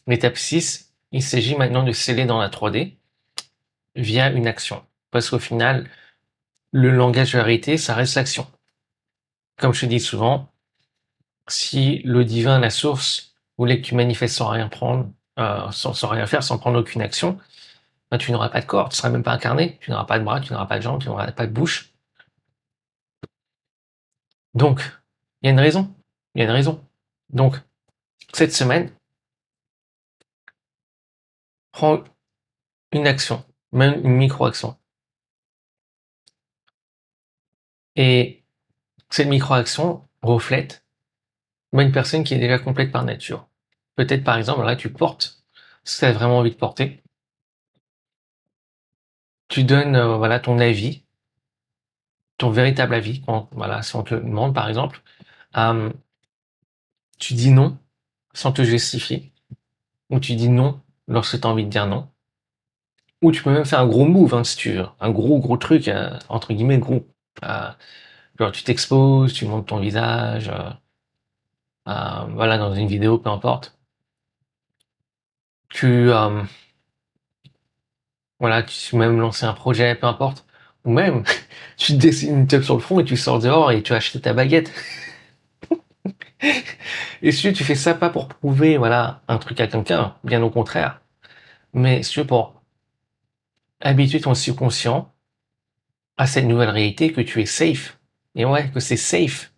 l'étape 6, il s'agit maintenant de sceller dans la 3D via une action. Parce qu'au final, le langage de la réalité, ça reste l'action. Comme je te dis souvent, si le divin, la source, voulait que tu manifestes sans rien prendre, sans rien faire, sans prendre aucune action, ben, tu n'auras pas de corps, tu ne seras même pas incarné, tu n'auras pas de bras, tu n'auras pas de jambes, tu n'auras pas de bouche. Donc, il y a une raison. Il y a une raison. Donc, cette semaine, prends une action, même une micro-action. Et cette micro-action reflète une personne qui est déjà complète par nature. Peut-être, par exemple, là, tu portes ce que tu as vraiment envie de porter. Tu donnes, voilà, ton avis, ton véritable avis, quand, voilà, si on te demande, par exemple, tu dis non sans te justifier, ou tu dis non lorsque tu as envie de dire non, ou tu peux même faire un gros move, hein, si tu veux, un gros truc, entre guillemets, gros. Euh, genre, tu t'exposes, tu montres ton visage, voilà, dans une vidéo, peu importe. Tu, voilà, tu peux même lancer un projet, peu importe. Ou même, tu te dessines une teub sur le front et tu sors dehors et tu achètes ta baguette. Et si tu fais ça pas pour prouver, voilà, un truc à quelqu'un, bien au contraire. Mais si tu veux pour habituer ton subconscient à cette nouvelle réalité que tu es safe. Et ouais, que c'est safe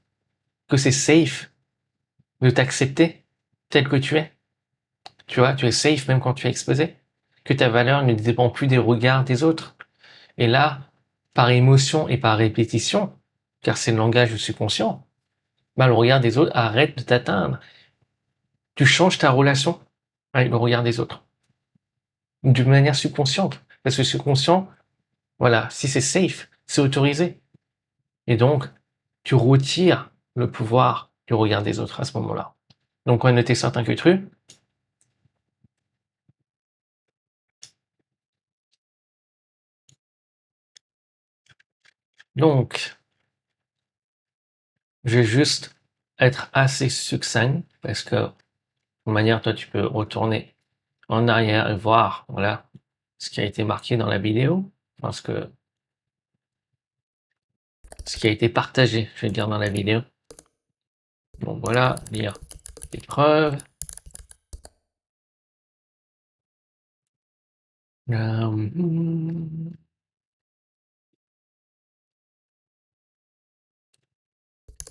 de t'accepter tel que tu es. Tu vois, tu es safe même quand tu es exposé. Que ta valeur ne dépend plus des regards des autres. Et là, par émotion et par répétition, car c'est le langage du subconscient, bah, le regard des autres arrête de t'atteindre. Tu changes ta relation avec le regard des autres. D'une manière subconsciente. Parce que le subconscient, voilà, si c'est safe, c'est autorisé. Et donc, tu retires le pouvoir du regard des autres à ce moment-là. Donc, on va noter certains trucs. Donc, je vais juste être assez succinct parce que, de manière, toi, tu peux retourner en arrière et voir, voilà, ce qui a été marqué dans la vidéo. Parce que ce qui a été partagé, je vais dire, dans la vidéo. Bon, voilà, lire les preuves.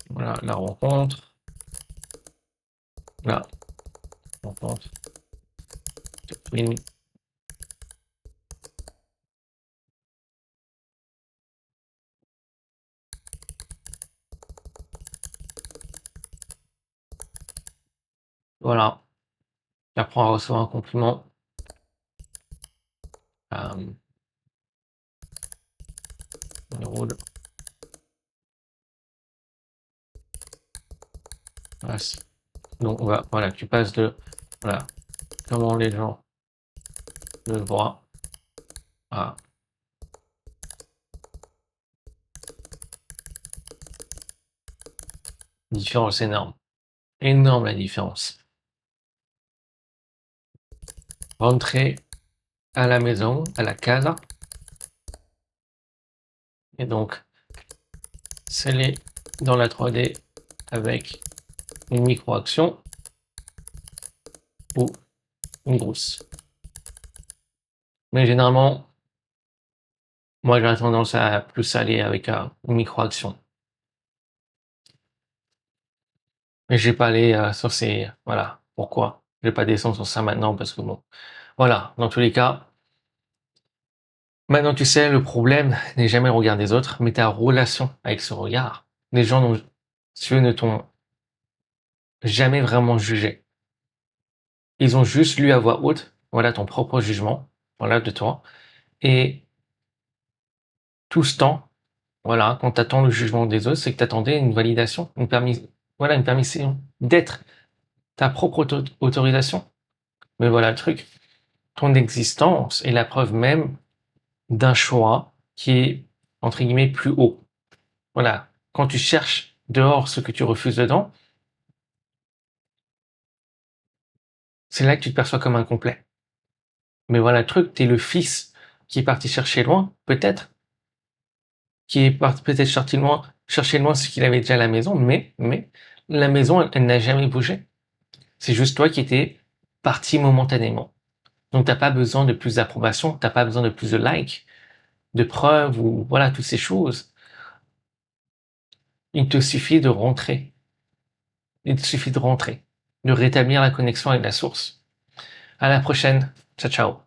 Voilà, la rencontre. La rencontre. Voilà. Tu apprends à recevoir un compliment. Euh, roule. Voilà. Donc, voilà, tu passes de, voilà, comment les gens le voient à différence énorme. Énorme la différence. rentrer à la maison, à la casa, et donc sceller dans la 3D avec une micro-action ou une grosse. Mais généralement, moi j'ai tendance à plus aller avec une micro-action. Mais je vais pas aller sur ces... Voilà, pourquoi je vais pas descendre sur ça maintenant, parce que bon... Voilà, dans tous les cas, maintenant tu sais, le problème n'est jamais le regard des autres, mais ta relation avec ce regard. Les gens ne t'ont jamais vraiment jugé. Ils ont juste lu à voix haute, voilà, ton propre jugement, voilà, de toi. Et tout ce temps, voilà, quand tu attends le jugement des autres, c'est que tu attendais une validation, une permission d'être, ta propre autorisation. Mais voilà le truc, ton existence est la preuve même d'un choix qui est, entre guillemets, plus haut. Voilà, quand tu cherches dehors ce que tu refuses dedans, c'est là que tu te perçois comme incomplet. Mais voilà le truc, t'es le fils qui est parti chercher loin, peut-être, qui est parti peut-être chercher loin ce qu'il avait déjà à la maison, mais la maison, elle n'a jamais bougé. C'est juste toi qui étais parti momentanément. Donc t'as pas besoin de plus d'approbation, t'as pas besoin de plus de likes, de preuves ou voilà, toutes ces choses. Il te suffit de rentrer. Il te suffit de rentrer, de rétablir la connexion avec la source. À la prochaine. Ciao, ciao.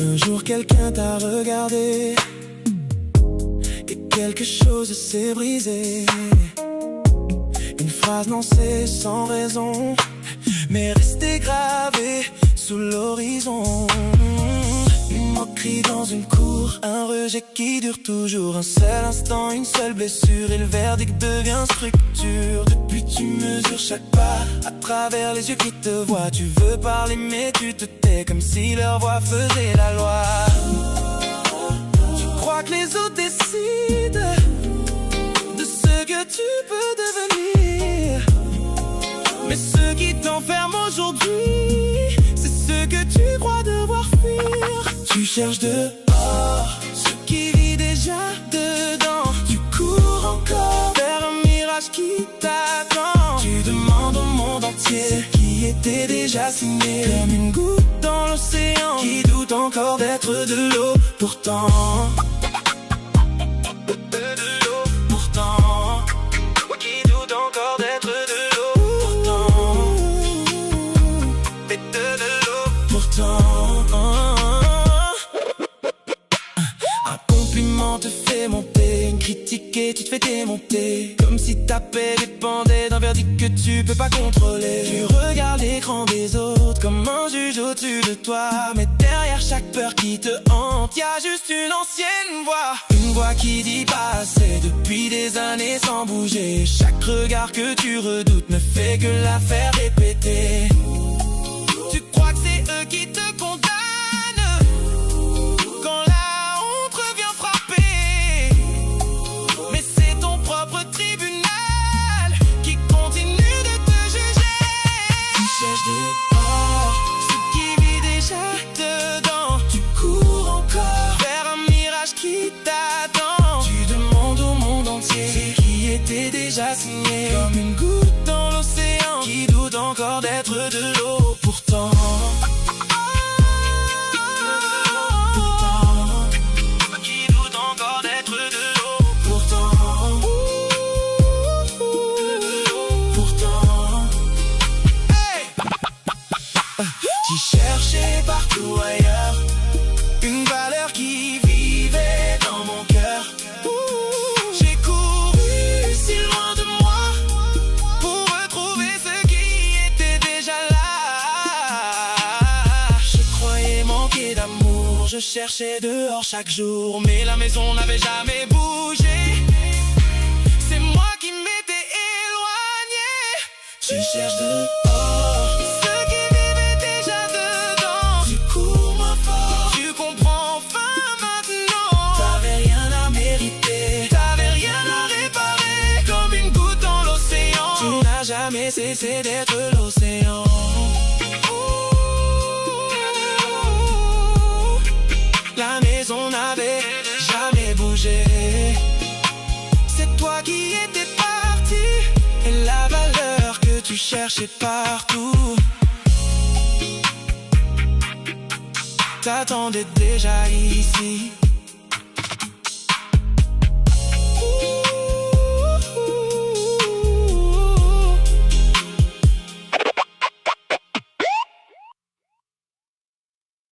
Un jour quelqu'un t'a regardé et quelque chose s'est brisé. Une phrase lancée sans raison, mais restée gravée sous l'horizon. Une moquerie dans une cour, un rejet qui dure toujours. Un seul instant, une seule blessure, et le verdict devient structure. Depuis tu mesures chaque pas à travers les yeux qui te voient. Tu veux parler mais tu te tais, comme si leur voix faisait la loi. Tu crois que les autres décident de ce que tu peux devenir, mais ce qui t'enferme aujourd'hui, c'est ce que tu crois devoir fuir. Tu cherches dehors ce qui vit déjà dedans. Tu cours encore vers un mirage qui t'attend. Tu demandes au monde entier ce qui était déjà signé, comme une goutte dans l'océan qui doute encore d'être de l'eau. Pourtant qui doute encore d'être de l'eau. Un compliment te fait monter, une critique et tu te fais démonter, comme si ta paix dépendait d'un verdict que tu peux pas contrôler. Tu regardes l'écran des autres comme un juge au-dessus de toi, mais derrière chaque peur qui te hante, y'a juste une ancienne voix. Une voix qui dit pas assez depuis des années sans bouger. Chaque regard que tu redoutes ne fait que la faire répéter. Tu crois que c'est eux qui te condamnent quand la honte revient frapper, mais c'est ton propre tribunal qui continue de te juger. Tu cherches dehors ce qui vit déjà dedans. Tu cours encore vers un mirage qui t'attend. Tu demandes au monde entier ce qui était déjà signé, comme une goutte dans l'océan qui doute encore d'être de l'eau. Pourtant qui doute encore d'être de l'eau. Pourtant hey. J'ai cherché partout ailleurs une valeur qui vivait dans mon cœur. J'ai couru si loin de moi pour retrouver ce qui était déjà là. Je croyais manquer d'amour, je cherchais dehors chaque jour, mais la maison n'avait jamais bougé. cherches dehors. Ceux qui vivaient déjà dedans, tu cours moins fort. Tu comprends enfin maintenant. T'avais rien à mériter, t'avais rien à réparer. Comme une goutte dans l'océan, tu n'as jamais cessé d'être l'océan. La maison n'avait jamais bougé. C'est toi qui étais parti, et la valeur que tu cherchais partout t'attendais déjà ici.